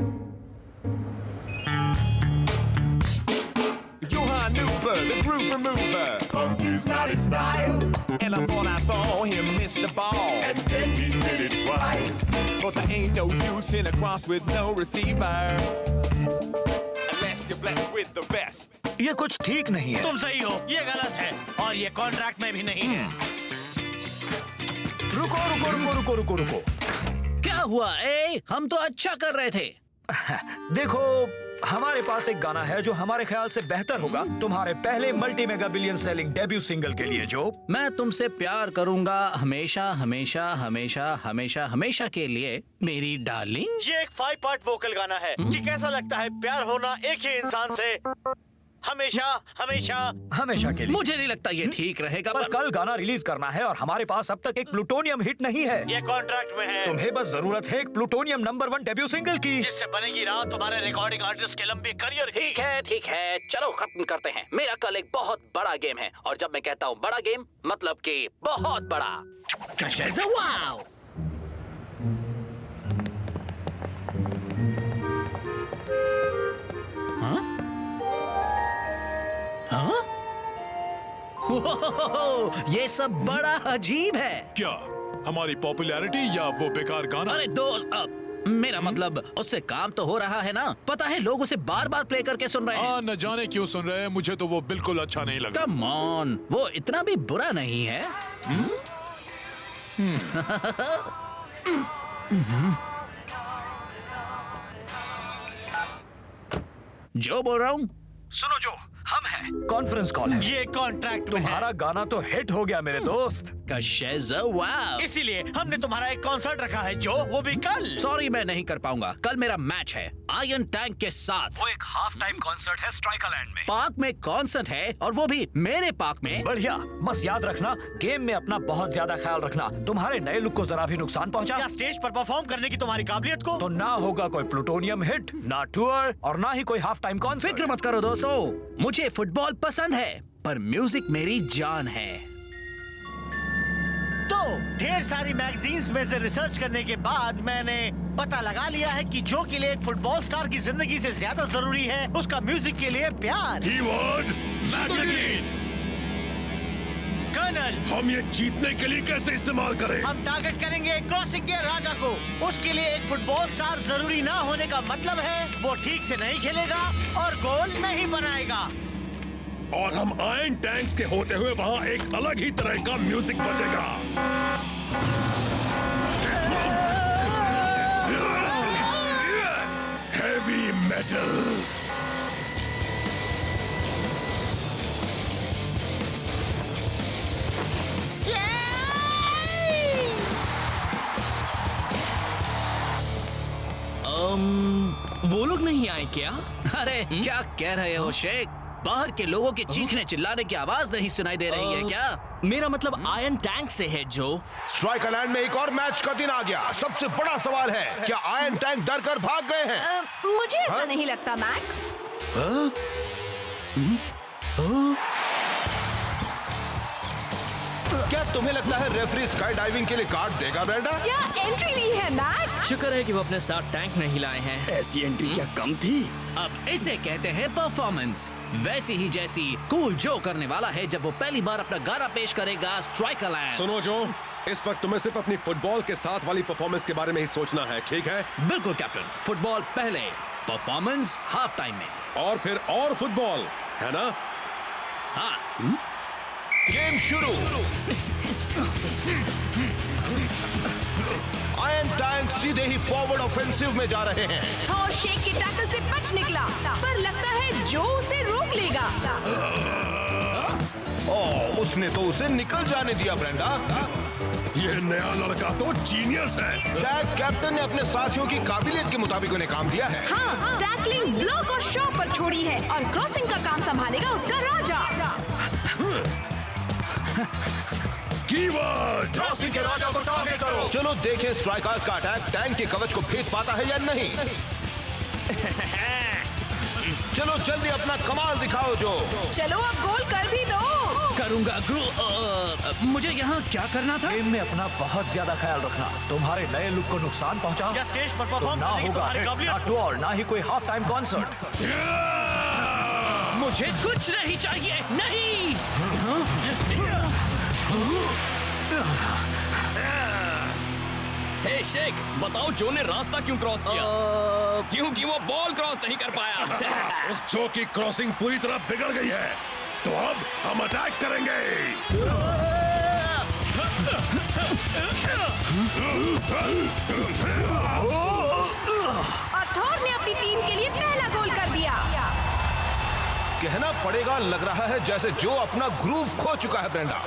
Johan Newber, the groove remover. Funky's not his style. And I thought I saw him miss the ball. And then he did it twice. But there ain't no use in a cross with no receiver. Unless you're blessed with the best. ये कुछ ठीक नहीं है। तुम सही हो, ये गलत है और ये कॉन्ट्रैक्ट में भी नहीं है। रुको रुको रुको रुको रुको रुको। क्या हुआ? हम तो अच्छा कर रहे थे। देखो, हमारे पास एक गाना है जो हमारे ख्याल से बेहतर होगा तुम्हारे पहले multi mega billion selling debut single के लिए। जो मैं तुमसे प्यार करूंगा हमेशा हमेशा हमेशा हमेशा हमेशा के लिए मेरी डार्लिंग। ये एक 5 पार्ट वोकल गाना है कि कैसा लगता है प्यार होना एक ही इंसान से हमेशा हमेशा हमेशा के लिए। मुझे नहीं लगता ये ठीक रहेगा। पर कल गाना रिलीज करना है और हमारे पास अब तक एक प्लूटोनियम हिट नहीं है। ये कॉन्ट्रैक्ट में है। तुम्हें बस जरूरत है एक प्लूटोनियम नंबर 1 डेब्यू सिंगल की, जिससे बनेगी रात तुम्हारे रिकॉर्डिंग आर्टिस्ट के लंबे करियर की। ठीक है, चलो खत्म करते हैं। मेरा कल एक बहुत बड़ा गेम है और जब मैं कहता हूँ बड़ा गेम मतलब कि बहुत बड़ा। कशेज़वाओ। ये सब बड़ा अजीब है। क्या हमारी पॉपुलैरिटी या वो बेकार गाना? अरे दोस्त, मेरा मतलब उससे काम तो हो रहा है ना। पता है लोग उसे बार बार प्ले करके सुन रहे हैं। न जाने क्यों सुन रहे हैं, मुझे तो वो बिल्कुल अच्छा नहीं लगा। कम ऑन, वो इतना भी बुरा नहीं है। जो बोल रहा हूँ। सुनो जो, हम हैं। कॉन्फ्रेंस कॉल है। ये कॉन्ट्रैक्ट में तुम्हारा है। गाना तो हिट हो गया मेरे दोस्त। कशेज़वाओ। इसीलिए हमने तुम्हारा एक कॉन्सर्ट रखा है जो, वो भी कल। सॉरी मैं नहीं कर पाऊंगा। कल मेरा मैच है आयरन टैंक के साथ। वो एक हाफ टाइम कॉन्सर्ट है स्ट्राइकरलैंड में। पार्क में कॉन्सर्ट है और वो भी मेरे पार्क में। बढ़िया, बस याद रखना गेम में अपना बहुत ज्यादा ख्याल रखना। तुम्हारे नए लुक को जरा भी नुकसान पहुंचा या स्टेज पर परफॉर्म करने की तुम्हारी काबिलियत को, तो ना होगा कोई प्लूटोनियम हिट, ना टूर और ना ही कोई हाफ टाइम कॉन्सर्ट। फिक्र मत करो दोस्तों, मुझे फुटबॉल पसंद है पर म्यूजिक मेरी जान है। तो ढेर सारी मैगजीन्स में से रिसर्च करने के बाद मैंने पता लगा लिया है कि जो के लिए एक फुटबॉल स्टार की जिंदगी से ज्यादा जरूरी है उसका म्यूजिक के लिए प्यार। Keyword magazine. कर्नल, हम ये जीतने के लिए कैसे इस्तेमाल करें? हम टारगेट करेंगे क्रॉसिंग के राजा को। उसके लिए एक फुटबॉल स्टार जरूरी ना होने का मतलब है वो ठीक से नहीं खेलेगा और गोल नहीं बनाएगा। और हम आयरन टैंक्स के होते हुए वहाँ एक अलग ही तरह का म्यूजिक बजेगा। Heavy metal. वो लोग नहीं आए क्या? अरे क्या कह रहे हो शेख? बाहर के लोगों के चीखने चिल्लाने की आवाज नहीं सुनाई दे रही है क्या? मेरा मतलब आयरन टैंक से है जो। स्ट्राइकरलैंड में एक और मैच का दिन आ गया। सबसे बड़ा सवाल है, क्या आयरन टैंक डर कर भाग गए हैं? मुझे ऐसा नहीं लगता मैक। क्या तुम्हें लगता है रेफरी स्काई डाइविंग के लिए कार्ड देगा ब्रेंडा? क्या एंट्री ली है मैक? शुक्र है कि वो अपने साथ टैंक नहीं लाए हैं। ऐसी एंट्री क्या कम थी? अब इसे कहते हैं परफॉर्मेंस। वैसी ही जैसी कूल जो करने वाला है जब वो पहली बार अपना गाना पेश करेगा स्ट्राइकरलैंड। सुनो जो, इस वक्त तुम्हें सिर्फ अपनी फुटबॉल के साथ वाली परफॉर्मेंस के बारे में ही सोचना है, ठीक है? बिल्कुल कैप्टन। फुटबॉल पहले, परफॉर्मेंस हाफ टाइम में, और फिर और फुटबॉल, है ना? हाँ। गेम शुरू। आयरन टैंक सीधे ही फॉरवर्ड ऑफेंसिव में जा रहे हैं। थॉर शेक के के टैकल से बच निकला, पर लगता है जो उसे रोक लेगा। उसने तो उसे निकल जाने दिया ब्रेंडा। ये नया लड़का तो जीनियस है। शायद कैप्टन ने अपने साथियों की काबिलियत के मुताबिक उन्हें काम दिया है। हाँ, टैकलिंग, ब्लॉक और शो पर छोड़ी है और क्रॉसिंग का काम संभालेगा उसका राजा। कीवर्ड क्रॉसिंग के राजा को टारगेट करो। चलो देखें स्ट्राइकर्स का अटैक टैंक के कवच को भेद पाता है या नहीं। चलो जल्दी अपना कमाल दिखाओ जो। चलो अब गोल कर भी दो। करूंगा मुझे यहाँ क्या करना था? गेम में अपना बहुत ज्यादा ख्याल रखना। तुम्हारे नए लुक को नुकसान पहुंचा या स्टेज पर परफॉर्म ना करने की होगा तुम्हारी काबिलियत। ना टूर, ना ही कोई हाफ टाइम कॉन्सर्ट। मुझे कुछ नहीं चाहिए, नहीं। हे शेख, बताओ जो ने रास्ता क्यों क्रॉस किया? क्योंकि वो बॉल क्रॉस नहीं कर पाया। उस जो की क्रॉसिंग पूरी तरह बिगड़ गई है, तो अब हम अटैक करेंगे। और थॉर ने अपनी टीम के लिए पहला गोल कर दिया। कहना पड़ेगा, लग रहा है जैसे जो अपना ग्रूव खो चुका है ब्रेंडा।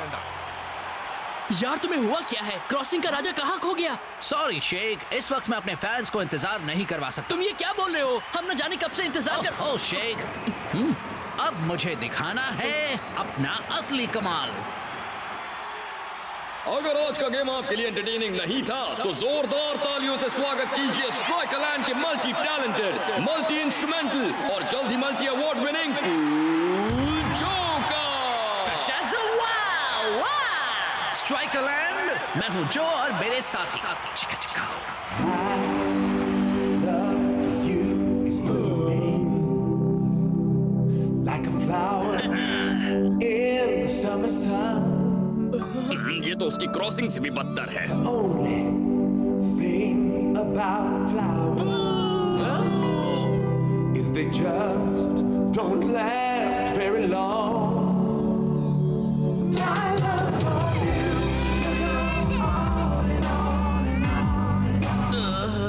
यार तुम्हें हुआ क्या है? क्रॉसिंग का राजा कहाँ खो गया? सॉरी शेख, इस वक्त मैं अपने फैंस को इंतजार नहीं करवा सकता। तुम ये क्या बोल रहे हो? हम न जाने कब से इंतजार कर। ओ शेख, अब मुझे दिखाना है अपना असली कमाल। अगर आज का गेम आपके लिए एंटरटेनिंग नहीं था, तो जोरदार तालियों से स्वागत कीजिए स्ट्राइकरलैंड के मल्टी टैलेंटेड, मल्टी इंस्ट्रूमेंटल और जल्द ही मल्टी अवार्ड विनिंग जोकर। स्ट्राइकरलैंड, मैं हूँ जो और मेरे साथी। चिका चिका। ये तो उसकी क्रॉसिंग से भी बदतर है।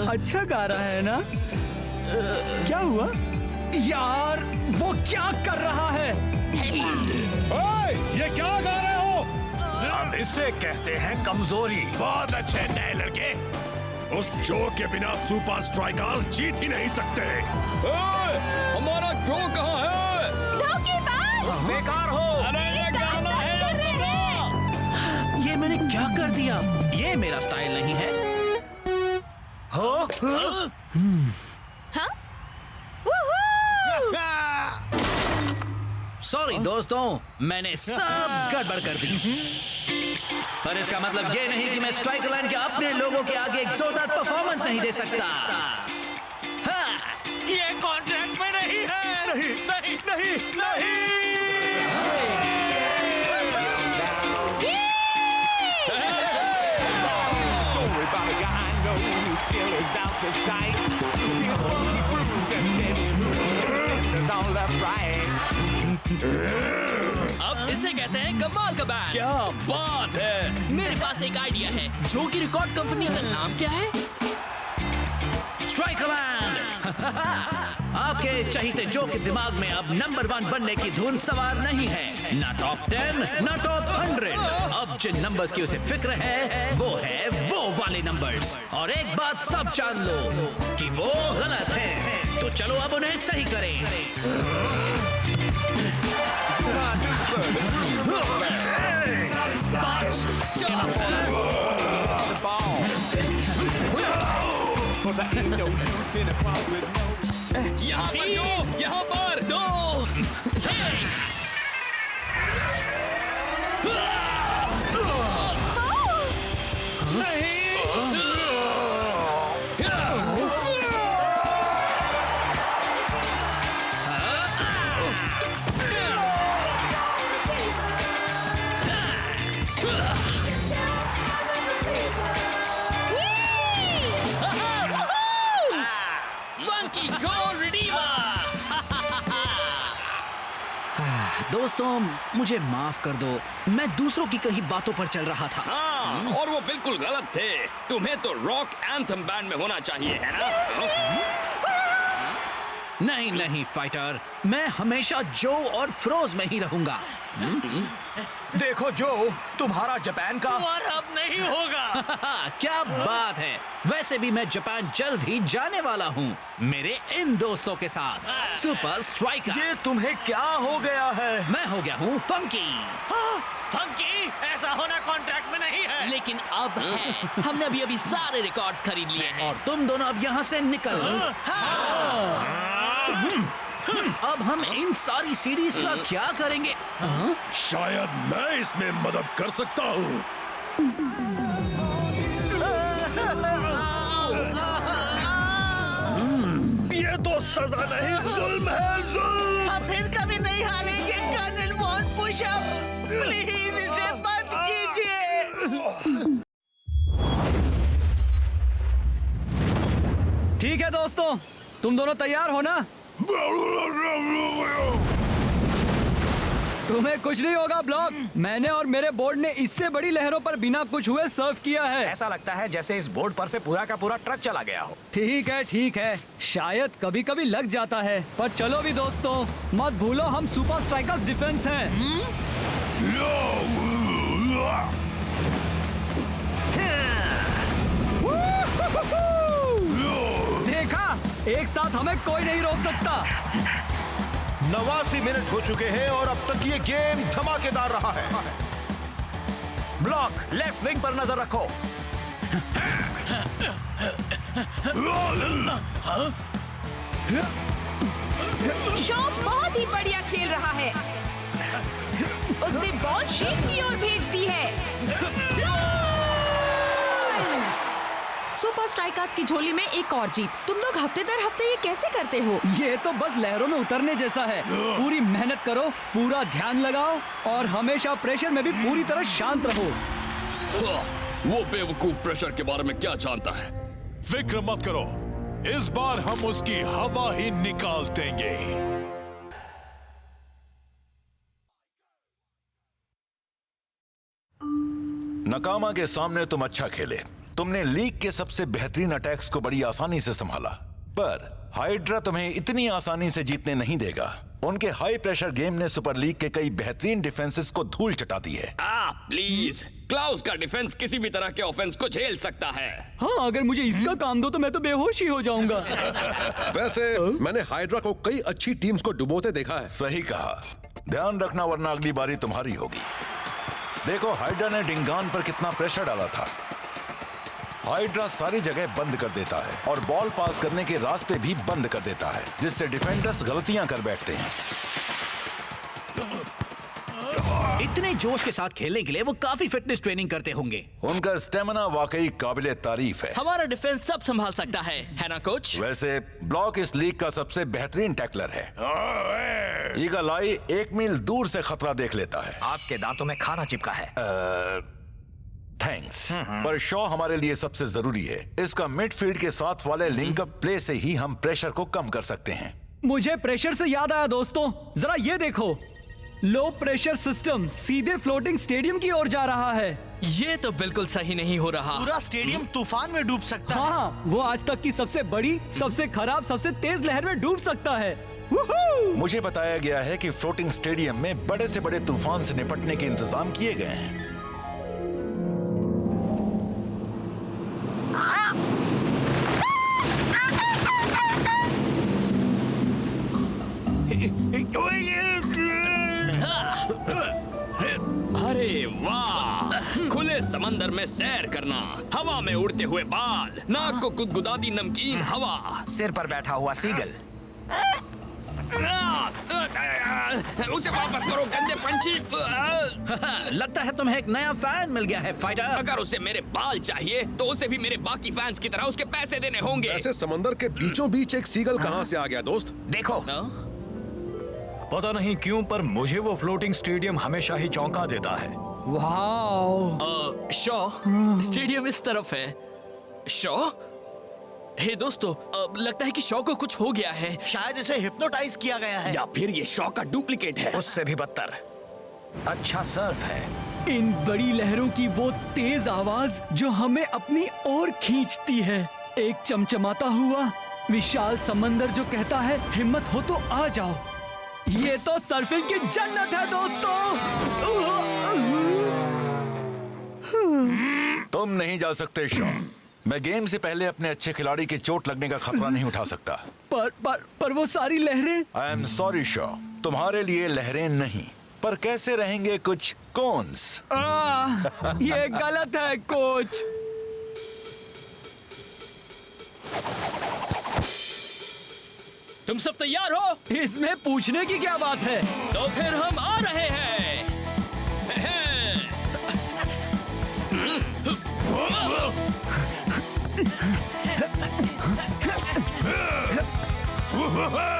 अच्छा गा रहा है ना? क्या हुआ? यार वो क्या कर रहा है? ये क्या गा रहे हो? हम इसे कहते हैं कमजोरी। बहुत अच्छे नए लड़के। उस जो के बिना सुपर स्ट्राइकर्स जीत ही नहीं सकते। हमारा जो कहाँ है? धोखेबाज! बेकार हो। ये मैंने क्या कर दिया? ये मेरा स्टाइल नहीं है। हाँ? सॉरी दोस्तों, मैंने सब गड़बड़ कर दी। पर इसका मतलब ये नहीं कि मैं स्ट्राइकरलैंड के अपने लोगों के आगे एक जोरदार परफॉर्मेंस नहीं दे सकता। हाँ। ये कॉन्ट्रैक्ट में नहीं है। नहीं नहीं नहीं नहीं। अब इसे कहते हैं कमाल का बैंड। क्या बात है। मेरे पास एक आइडिया है। जो की रिकॉर्ड कंपनी का नाम क्या है? स्ट्राइकरलैंड। आपके चहीते जो के दिमाग में अब नंबर 1 बनने की धुन सवार नहीं है। ना टॉप 10, ना टॉप 100। अब जिन नंबर्स की उसे फिक्र है वो वाले नंबर्स। और एक बात सब जान लो कि वो गलत है। तो चलो अब उन्हें सही करें। यहाँ पर जो, यहाँ पर दो। दोस्तों मुझे माफ कर दो, मैं दूसरों की कही बातों पर चल रहा था। हाँ, और वो बिल्कुल गलत थे। तुम्हें तो रॉक एंथम बैंड में होना चाहिए, है ना? नहीं नहीं फाइटर, मैं हमेशा जो और फ्रोज में ही रहूंगा। देखो जो, तुम्हारा जापान का और अब नहीं होगा। क्या बात है, वैसे भी मैं जापान जल्द ही जाने वाला हूँ मेरे इन दोस्तों के साथ, सुपर स्ट्राइकर। ये तुम्हें क्या हो गया है? मैं हो गया हूँ फंकी। फंकी, ऐसा होना कॉन्ट्रैक्ट में नहीं है। लेकिन अब है। हमने अभी सारे रिकॉर्ड्स खरीद लिए हैं। और तुम दोनों अब यहाँ से निकल। अब हम इन सारी सीरीज का क्या करेंगे? शायद मैं इसमें मदद कर सकता हूँ। ये तो सजा नहीं, जुल्म है, जुल्म। अब फिर कभी नहीं हारेंगे कर्नल वॉन पुशअप। प्लीज इसे बंद कीजिए। ठीक है दोस्तों, तुम दोनों तैयार हो ना? तुम्हें कुछ नहीं होगा ब्लॉक। मैंने और मेरे बोर्ड ने इससे बड़ी लहरों पर बिना कुछ हुए सर्व किया है। ऐसा लगता है जैसे इस बोर्ड पर से पूरा का पूरा ट्रक चला गया हो। ठीक है, शायद कभी कभी लग जाता है, पर चलो भी दोस्तों, मत भूलो हम सुपर स्ट्राइकर्स डिफेंस हैं। देखा, एक साथ हमें कोई नहीं रोक सकता। 89 मिनट हो चुके हैं और अब तक ये गेम धमाकेदार रहा है। ब्लॉक, लेफ्ट विंग पर नजर रखो। शो बहुत ही बढ़िया खेल रहा है। उसने बॉल शीट की ओर भेज दी है। सुपर स्ट्राइकर्स की झोली में एक और जीत। तुम लोग हफ्ते दर हफ्ते ये कैसे करते हो? ये तो बस लहरों में उतरने जैसा है। पूरी मेहनत करो, पूरा ध्यान लगाओ और हमेशा प्रेशर में भी पूरी तरह शांत रहो। वो बेवकूफ प्रेशर के बारे में क्या जानता है? फिक्र मत करो, इस बार हम उसकी हवा ही निकाल देंगे। नकामा के सामने तुम अच्छा खेले। तुमने लीग के सबसे बेहतरीन अटैक्स को बड़ी आसानी से संभाला, पर हाइड्रा तुम्हें इतनी आसानी से जीतने नहीं देगा। उनके हाई प्रेशर गेम ने सुपर लीग के कई बेहतरीन डिफेंसेस को धूल चटा दी है। प्लीज, क्लाउस का डिफेंस किसी भी तरह के ऑफेंस को झेल सकता है। हाँ, अगर मुझे इसका काम दो तो मैं तो बेहोश ही हो जाऊंगा। वैसे मैंने हाइड्रा को कई अच्छी टीम्स को डुबोते देखा है। सही कहा, ध्यान रखना वरना अगली बारी तुम्हारी होगी। देखो हाइड्रा ने डिंगान पर कितना प्रेशर डाला था। हाइड्रा सारी जगह बंद कर देता है और बॉल पास करने के रास्ते भी बंद कर देता है, जिससे डिफेंडर्स गलतियां कर बैठते हैं। इतने जोश के साथ खेलने के लिए वो काफी फिटनेस ट्रेनिंग करते होंगे। उनका स्टेमिना वाकई काबिले तारीफ है। हमारा डिफेंस सब संभाल सकता है ना कोच? वैसे ब्लॉक इस लीग का सबसे बेहतरीन टैकलर है। ईगल आई 1 मील दूर से खतरा देख लेता है। आपके दांतों में खाना चिपका है। थैंक्स, पर शॉ हमारे लिए सबसे जरूरी है। इसका मिडफील्ड के साथ वाले लिंकअप प्ले से ही हम प्रेशर को कम कर सकते हैं। मुझे प्रेशर से याद आया दोस्तों, जरा ये देखो, लो प्रेशर सिस्टम सीधे फ्लोटिंग स्टेडियम की ओर जा रहा है। ये तो बिल्कुल सही नहीं हो रहा। पूरा स्टेडियम तूफान में डूब सकता है। हाँ, वो आज तक की सबसे बड़ी, सबसे खराब, सबसे तेज लहर में डूब सकता है। मुझे बताया गया है कि फ्लोटिंग स्टेडियम में बड़े से बड़े तूफान से निपटने के इंतजाम किए गए हैं। अरे वाह, खुले समंदर में सैर करना, हवा में उड़ते हुए बाल, नाक को गुदगुदाती नमकीन हवा, सिर पर बैठा हुआ सीगल। उसे वापस करो गंदे पंछी। लगता है तुम्हें एक नया फैन मिल गया है फाइटर। अगर उसे मेरे बाल चाहिए तो उसे भी मेरे बाकी फैंस की तरह उसके पैसे देने होंगे। ऐसे समंदर के बीचों बीच एक सीगल कहां से आ गया दोस्त? देखो, पता नहीं क्यों पर मुझे वो फ्लोटिंग स्टेडियम हमेशा ही चौंका देता है। वाह, शॉ, स्टेडियम इस तरफ है। शॉ, हे दोस्तों, लगता है कि शॉ को कुछ हो गया है। शायद इसे हिप्नोटाइज किया गया है, या फिर ये शॉ का डुप्लीकेट है। उससे भी बदतर। अच्छा सर्फ है। इन बड़ी लहरों की वो तेज आवाज जो हमें अपनी ओर खींचती है। एक चमचमाता हुआ विशाल समंदर जो कहता है हिम्मत हो तो आ जाओ। ये तो सर्फिंग की जन्नत है दोस्तों। तुम नहीं जा सकते शॉ। मैं गेम से पहले अपने अच्छे खिलाड़ी के चोट लगने का खतरा नहीं उठा सकता। पर वो सारी लहरें। आई एम सॉरी शॉ, तुम्हारे लिए लहरें नहीं, पर कैसे रहेंगे कुछ कोन्स। ये गलत है कोच। तुम सब तैयार हो? इसमें पूछने की क्या बात है? तो फिर हम आ रहे हैं।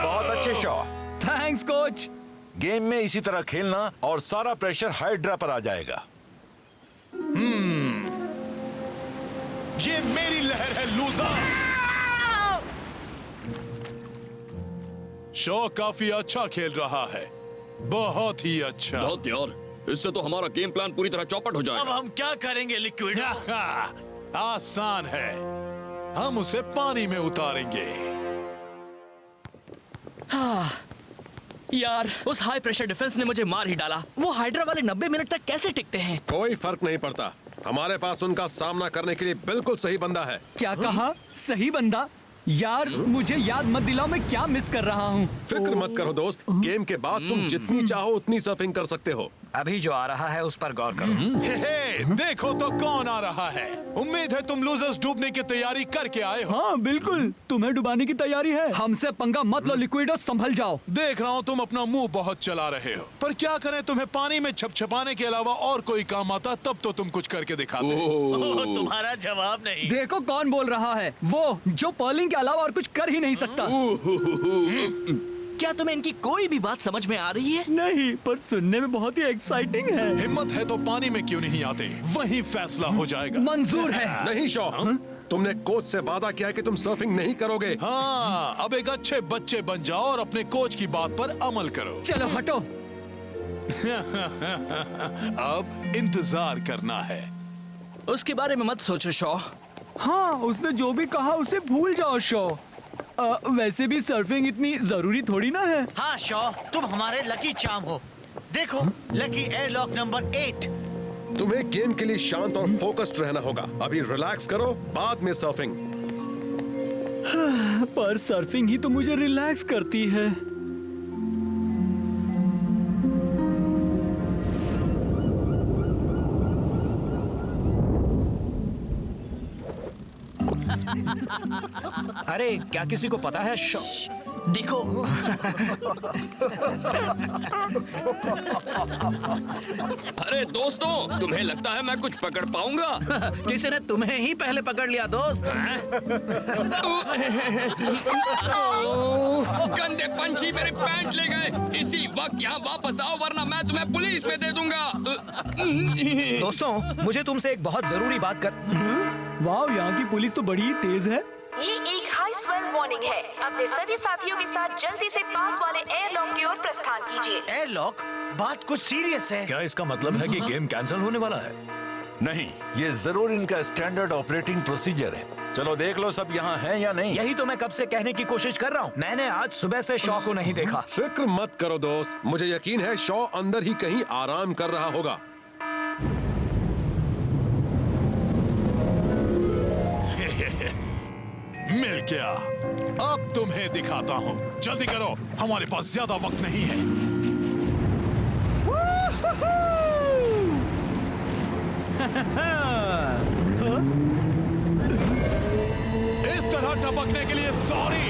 बहुत अच्छे शॉ। Thanks coach. गेम में इसी तरह खेलना और सारा प्रेशर हाइड्रा पर आ जाएगा। ये मेरी लहर है लूजर। शॉ काफी अच्छा खेल रहा है, बहुत ही अच्छा। बहुत यार, इससे तो हमारा गेम प्लान पूरी तरह चौपट हो जाएगा। अब हम क्या करेंगे लिक्विड? आसान है, हम उसे पानी में उतारेंगे। यार, उस हाई प्रेशर डिफेंस ने मुझे मार ही डाला। वो हाइड्रा वाले 90 मिनट तक कैसे टिकते हैं? कोई फर्क नहीं पड़ता, हमारे पास उनका सामना करने के लिए बिल्कुल सही बंदा है। क्या कहा? सही बंदा? यार मुझे याद मत दिलाओ मैं क्या मिस कर रहा हूँ। फिक्र मत करो दोस्त, गेम के बाद तुम जितनी चाहो उतनी सर्फिंग कर सकते हो। अभी जो आ रहा है उस पर गौर करो। हे, देखो तो कौन आ रहा है। उम्मीद है तुम लूजर्स डूबने की तैयारी करके आए हो। हाँ बिल्कुल, तुम्हें डुबाने की तैयारी है। हमसे पंगा मत लो लिक्विडो, संभल जाओ। देख रहा हूँ तुम अपना मुंह बहुत चला रहे हो, पर क्या करें, तुम्हें पानी में छपछपाने के अलावा और कोई काम आता तब तो तुम कुछ करके दिखाते। तुम्हारा जवाब नहीं। देखो कौन बोल रहा है, वो जो पर्लिंग के अलावा और कुछ कर ही नहीं सकता। क्या तुम्हें इनकी कोई भी बात समझ में आ रही है? नहीं, पर सुनने में बहुत ही एक्साइटिंग है। हिम्मत है तो पानी में क्यों नहीं आते, वही फैसला हो जाएगा। मंजूर है। नहीं शॉ, तुमने कोच से वादा किया है कि तुम सर्फिंग नहीं करोगे। हाँ, अब एक अच्छे बच्चे बन जाओ और अपने कोच की बात पर अमल करो। चलो हटो। अब इंतजार करना है। उसके बारे में मत सोचो शॉ। हाँ, उसने जो भी कहा उसे भूल जाओ शॉ। वैसे भी सर्फिंग इतनी जरूरी थोड़ी ना है। हाँ शॉ, तुम हमारे लकी चार्म हो। देखो, लकी एयरलॉक नंबर 8। तुम्हें गेम के लिए शांत और फोकस्ड रहना होगा। अभी रिलैक्स करो, बाद में सर्फिंग। पर सर्फिंग ही तो मुझे रिलैक्स करती है। अरे क्या किसी को पता है? देखो। अरे दोस्तों, तुम्हें लगता है मैं कुछ पकड़ पाऊंगा? किसी ने तुम्हें ही पहले पकड़ लिया दोस्त। गंदे पंछी मेरे पैंट ले गए। इसी वक्त यहाँ वापस आओ वरना मैं तुम्हें पुलिस में दे दूंगा। दोस्तों, मुझे तुमसे एक बहुत जरूरी बात कर। वाह, यहाँ की पुलिस तो बड़ी तेज है। ये एक हाई स्वेल वार्निंग है। अपने सभी साथियों के साथ जल्दी से पास वाले एयरलॉक की ओर प्रस्थान कीजिए। एयरलॉक? बात कुछ सीरियस है। क्या इसका मतलब है कि गेम कैंसिल होने वाला है? नहीं, ये जरूर इनका स्टैंडर्ड ऑपरेटिंग प्रोसीजर है। चलो देख लो सब यहाँ हैं या नहीं। यही तो मैं कब से कहने की कोशिश कर रहा हूँ। मैंने आज सुबह से शॉ को नहीं देखा। फिक्र मत करो दोस्त, मुझे यकीन है शॉ अंदर ही कहीं आराम कर रहा होगा। मिल गया, अब तुम्हें दिखाता हूँ। जल्दी करो, हमारे पास ज्यादा वक्त नहीं है। इस तरह टपकने के लिए सॉरी।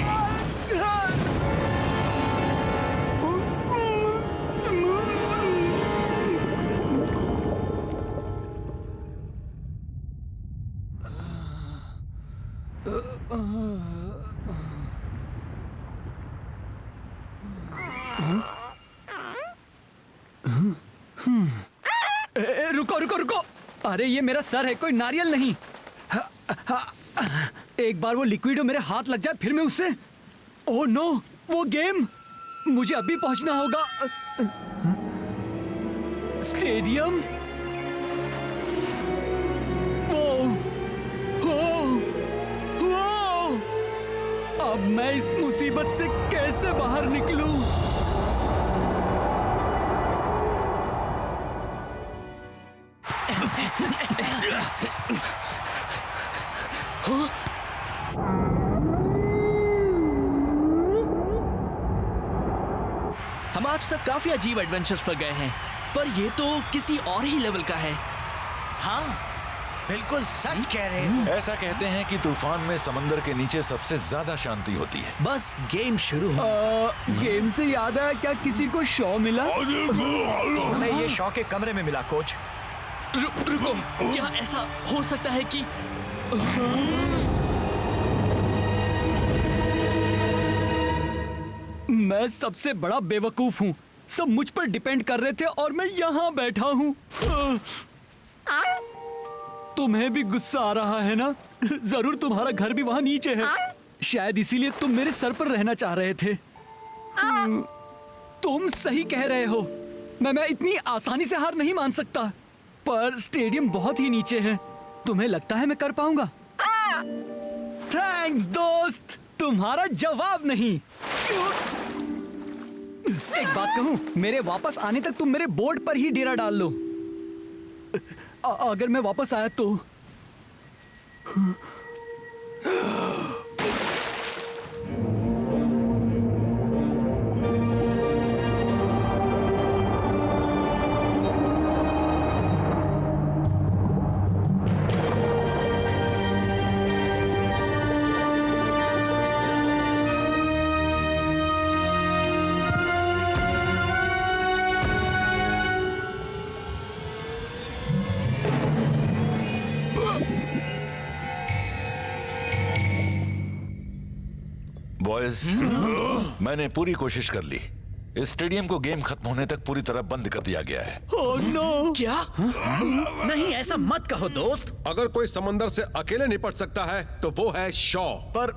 रुको रुको रुको। अरे ये मेरा सर है, कोई नारियल नहीं। एक बार वो लिक्विडो मेरे हाथ लग जाए फिर मैं उससे। ओह नो, वो गेम। मुझे अभी पहुंचना होगा। स्टेडियम। वो, अब मैं इस मुसीबत से कैसे बाहर निकलूं? हम आज तक काफी अजीब एडवेंचर्स पर गए हैं, पर ये तो किसी और ही लेवल का है। हाँ, बिल्कुल सच कह रहे हो। ऐसा कहते हैं कि तूफान में समंदर के नीचे सबसे ज्यादा शांति होती है। बस गेम शुरू हो। गेम से याद आया, क्या किसी को शॉ मिला? हमें ये शॉ के कमरे में मिला कोच। रुको, क्या ऐसा हो सकता है कि मैं सबसे बड़ा बेवकूफ हूँ। सब मुझ पर डिपेंड कर रहे थे और मैं यहाँ बैठा हूँ। तुम्हें भी गुस्सा आ रहा है ना? जरूर तुम्हारा घर भी वहाँ नीचे है। शायद इसीलिए तुम मेरे सर पर रहना चाह रहे थे। तुम सही कह रहे हो। मैं इतनी आसानी से हार नहीं मान सकता, पर स्टेडियम बहुत ही नीचे है। तुम्हें लगता है मैं कर पाऊंगा? थैंक्स दोस्त, तुम्हारा जवाब नहीं। एक बात कहूं, मेरे वापस आने तक तुम मेरे बोर्ड पर ही डेरा डाल लो। अगर मैं वापस आया तो बॉयज, मैंने पूरी कोशिश कर ली। इस स्टेडियम को गेम खत्म होने तक पूरी तरह बंद कर दिया गया है। Oh no! क्या? नहीं, ऐसा मत कहो दोस्त। अगर कोई समंदर से अकेले निपट सकता है तो वो है शॉ। पर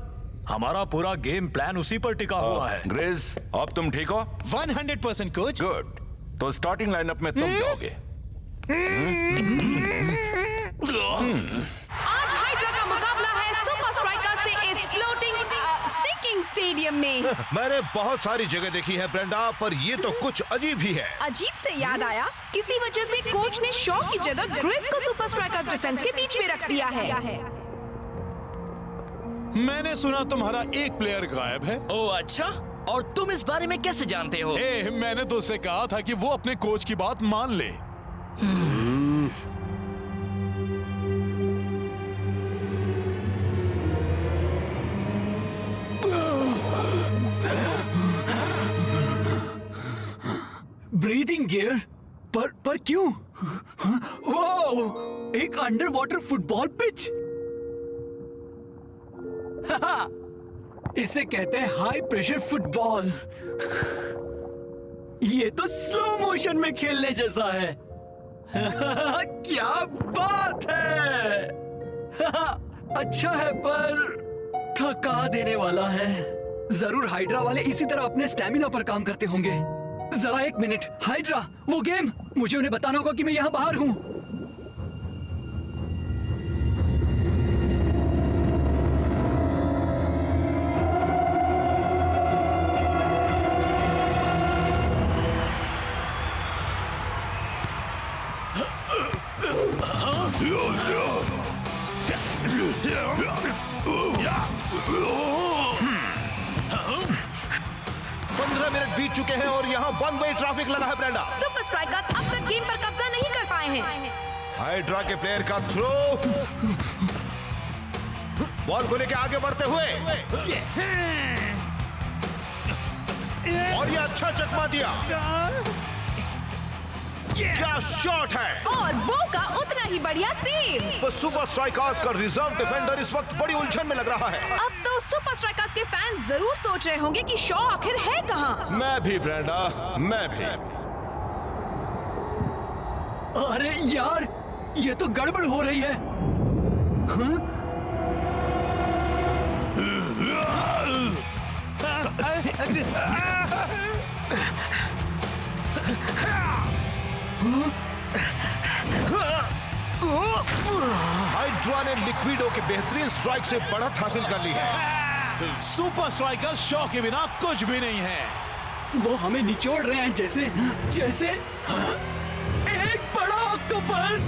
हमारा पूरा गेम प्लान उसी पर टिका हुआ है। ग्रेस, अब तुम ठीक हो? 100% कोच। गुड। तो स्टार्टिंग लाइनअप में तुम जाओगे। आज हाइड्रा का मुकाबला है सुपर स्ट्राइकर्स से इस फ्लोटिंग सिंकिंग स्टेडियम में। मैंने बहुत सारी जगह देखी है ब्रेंडा, पर ये तो कुछ अजीब ही है। अजीब से याद आया, किसी वजह से कोच ने शॉ की जगह ग्रेस को सुपर स्ट्राइकर्स डिफेंस के बीच में रख दिया है। मैंने सुना तुम्हारा एक प्लेयर गायब है। ओह अच्छा, और तुम इस बारे में कैसे जानते हो? मैंने तो उसे कहा था कि वो अपने कोच की बात मान ले। Breathing gear? पर क्यों? वाह! एक अंडर वाटर फुटबॉल पिच। इसे कहते हैं हाई प्रेशर फुटबॉल। ये तो स्लो मोशन में खेलने जैसा है। क्या बात है! अच्छा है, पर थका देने वाला है। जरूर हाइड्रा वाले इसी तरह अपने स्टैमिना पर काम करते होंगे। जरा एक मिनट, हाइड्रा, वो गेम, मुझे उन्हें बताना होगा कि मैं यहाँ बाहर हूँ। बीत चुके हैं और यहाँ वन वे ट्रैफिक लगा है ब्रेंडा। सुपर स्ट्राइकर्स अब तक गेम पर कब्जा नहीं कर पाए हैं। हाइड्रा के प्लेयर का थ्रो, बॉल को लेकर आगे बढ़ते हुए, और ये अच्छा चकमा दिया। क्या शॉट है! और बो का उतना ही बढ़िया सेव। सुपर स्ट्राइकर्स का रिजर्व डिफेंडर इस वक्त बड़ी उलझन में लग रहा है। अब तो सुपर स्ट्राइकर्स के फैंस जरूर सोच रहे होंगे कि शॉ आखिर है कहाँ। मैं भी ब्रेंडा, मैं भी। अरे यार, ये तो गड़बड़ हो रही है। हाँ? हाइड्रा ने लिक्विडो के बेहतरीन स्ट्राइक से बढ़त हासिल कर ली है। सुपर स्ट्राइकर्स शॉ के बिना कुछ भी नहीं है। वो हमें निचोड़ रहे हैं जैसे एक बड़ा ऑक्टोपस।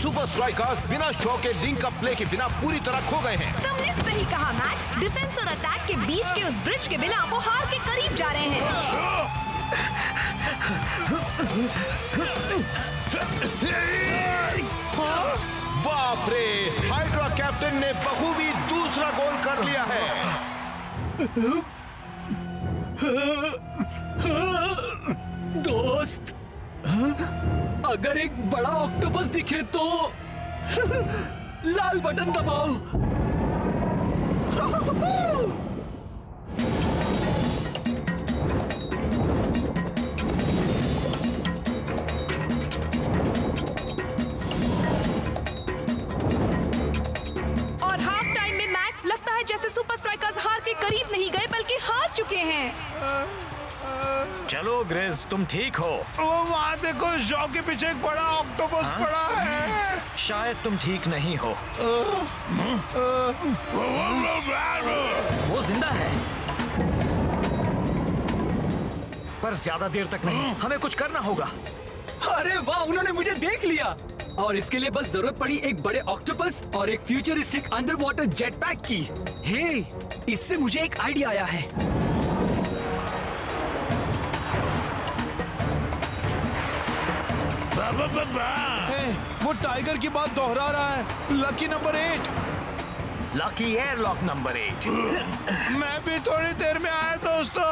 सुपर स्ट्राइकर्स बिना शॉ के लिंक अप प्ले के बिना पूरी तरह खो गए हैं। तुमने सही कहा मैक। डिफेंस और अटैक के बीच के उस ब्रिज के बिना वो हार के करीब जा रहे हैं। बाप रे, हाइड्रा कैप्टन ने बखूबी दूसरा गोल कर लिया है। दोस्त, अगर एक बड़ा ऑक्टोपस दिखे तो लाल बटन दबाओ। और हाफ टाइम में मैक लगता है जैसे सुपर स्ट्राइकर्स हार के करीब नहीं गए बल्कि हार चुके हैं। चलो ग्रेस, तुम ठीक हो? वो वहाँ देखो, शॉ के पीछे एक बड़ा ऑक्टोपस पड़ा है। शायद तुम ठीक नहीं हो। वो जिंदा है, पर ज्यादा देर तक नहीं। हमें कुछ करना होगा। अरे वाह, उन्होंने मुझे देख लिया। और इसके लिए बस जरूरत पड़ी एक बड़े ऑक्टोपस और एक futuristic under water jet pack की। हे, इससे मुझे एक आइडिया आया है। वो टाइगर की बात दोहरा रहा है। Lucky number 8। Lucky airlock number 8। मैं भी थोड़ी देर में आया दोस्तों।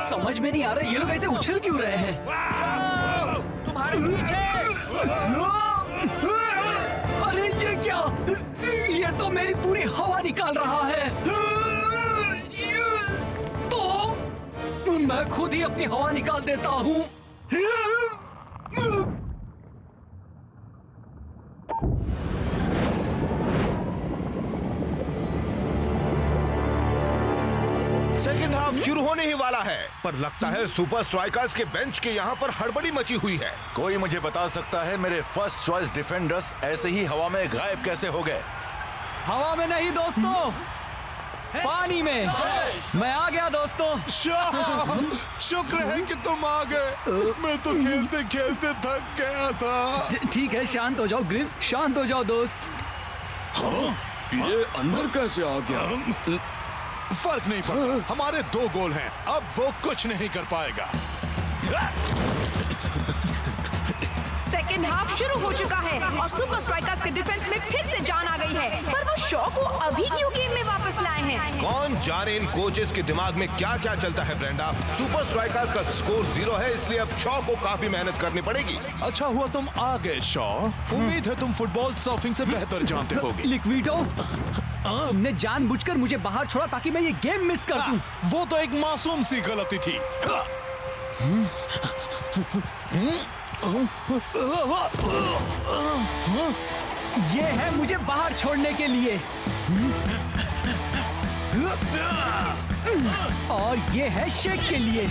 समझ में नहीं आ रहा ये लोग ऐसे उछल क्यों रहे हैं। तुम्हारे पीछे। अरे ये क्या? ये तो मेरी पूरी हवा निकाल रहा है। तो मैं खुद ही अपनी हवा निकाल देता हूँ। सेकेंड हाफ शुरू होने ही वाला है, पर लगता है सुपर स्ट्राइकर्स के बेंच के यहाँ पर हड़बड़ी मची हुई है। कोई मुझे बता सकता है मेरे फर्स्ट चॉइस डिफेंडर्स ऐसे ही हवा में गायब कैसे हो गए? हवा में नहीं दोस्तों, पानी में। मैं आ गया दोस्तों। शुक्र है कि तुम आ गए। मैं तो खेलते खेलते थक गया था। ठीक है, शांत हो जाओ ग्रिज, शांत हो जाओ दोस्त। ये अंदर कैसे आ गया? फर्क नहीं पड़ता, हमारे 2 गोल हैं। अब वो कुछ नहीं कर पाएगा। सेकेंड हाफ शुरू हो चुका है और सुपर स्ट्राइकर्स के डिफेंस में फिर से जान आ गई है। पर वो शॉ को अभी क्यों गेम में वापस लाए हैं? कौन जाने इन कोचेस के दिमाग में क्या क्या चलता है ब्रेंडा। सुपर स्ट्राइकर्स का स्कोर 0 है, इसलिए अब शॉ को काफी मेहनत करनी पड़ेगी। अच्छा हुआ तुम आ गए शॉ। उम्मीद है तुम फुटबॉल सर्फिंग से बेहतर जानते होगे। लिक्विडो, तुमने जानबूझकर मुझे बाहर छोड़ा ताकि मैं ये गेम मिस कर दूं। वो तो एक मासूम सी गलती थी। ये है मुझे बाहर छोड़ने के लिए, और ये है शेक के लिए।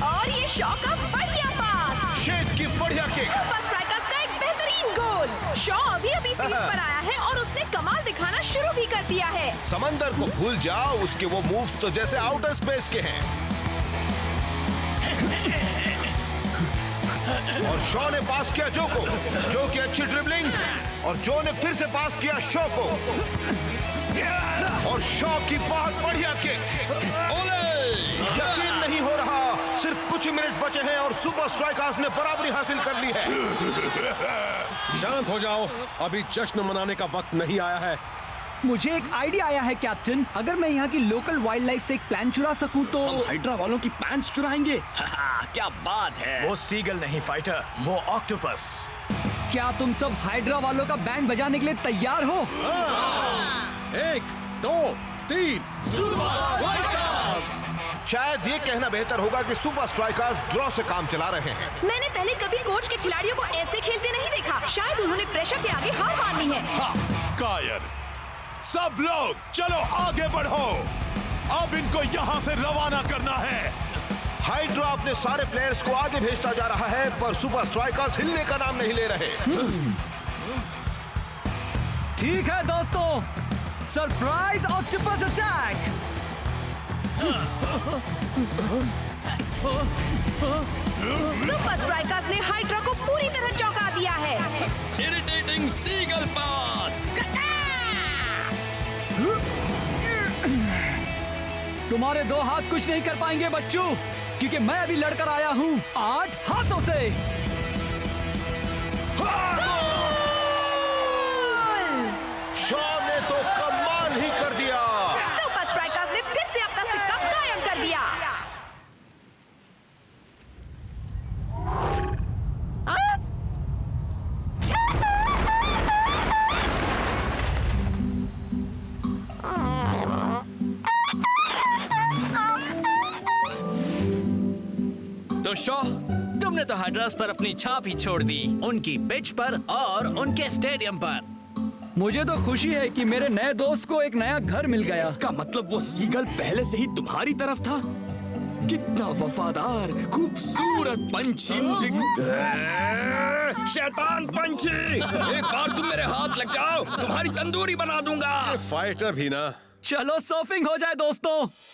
और ये शॉ का बढ़िया पास। शेक की बढ़िया किक। सुपर स्ट्राइकर्स का एक बेहतरीन गोल। शॉ अभी फील्ड पर आया है और उसने कमाल दिखाना शुरू भी कर दिया है। समंदर को भूल जाओ, उसके वो मूव्स तो जैसे आउटर स्पेस के हैं। और शॉ ने पास किया जो को, जो की अच्छी ड्रिबलिंग, और जो ने फिर से पास किया शॉ को, और शॉ की बहुत बढ़िया किक। यकीन नहीं हो रहा, सिर्फ कुछ ही मिनट बचे हैं और सुपर स्ट्राइकर्स ने बराबरी हासिल कर ली है। शांत हो जाओ, अभी जश्न मनाने का वक्त नहीं आया है। मुझे एक आइडिया आया है कैप्टन। अगर मैं यहाँ की लोकल वाइल्ड लाइफ से एक प्लान चुरा सकूं तो हम हाइड्रा वालों की पैंट्स चुराएंगे। क्या बात है। वो सीगल नहीं फाइटर, वो ऑक्टोपस। क्या तुम सब हाइड्रा वालों का बैंड बजाने के लिए तैयार हो? 1, 2, 3। शायद ये कहना बेहतर होगा कि सुपर स्ट्राइकर्स ड्रॉ से काम चला रहे हैं। मैंने पहले कभी कोच के खिलाड़ियों को ऐसे खेलते नहीं देखा। शायद उन्होंने प्रेशर के आगे हार मान ली है। हाँ, कायर, सब लोग चलो आगे बढ़ो। अब इनको यहाँ से रवाना करना है। हाइड्रा अपने सारे प्लेयर्स को आगे भेजता जा रहा है, पर सुपर स्ट्राइकर्स हिलने का नाम नहीं ले रहे। ठीक है दोस्तों, surprise octopus attack. Super strikers ने हाइड्रा को पूरी तरह चौंका दिया है। इरिटेटिंग सीगल पास। तुम्हारे दो हाथ कुछ नहीं कर पाएंगे बच्चों, क्योंकि मैं अभी लड़कर आया हूँ 8 हाथों से। शॉ ने तो कमाल ही कर दिया। सुपर स्ट्राइकर्स ने फिर से अपना सिक्का कायम कर दिया। तो शॉ, तुमने तो हाइड्रास पर अपनी छाप ही छोड़ दी, उनकी पिच पर और उनके स्टेडियम पर। मुझे तो खुशी है कि मेरे नए दोस्त को एक नया घर मिल गया। इसका मतलब वो सीगल पहले से ही तुम्हारी तरफ था? कितना वफादार, खूबसूरत पंछी। शैतान पंछी, एक बार तुम मेरे हाथ लग जाओ, तुम्हारी तंदूरी बना दूंगा। फाइटर भी ना। चलो सर्फिंग हो जाए दोस्तों।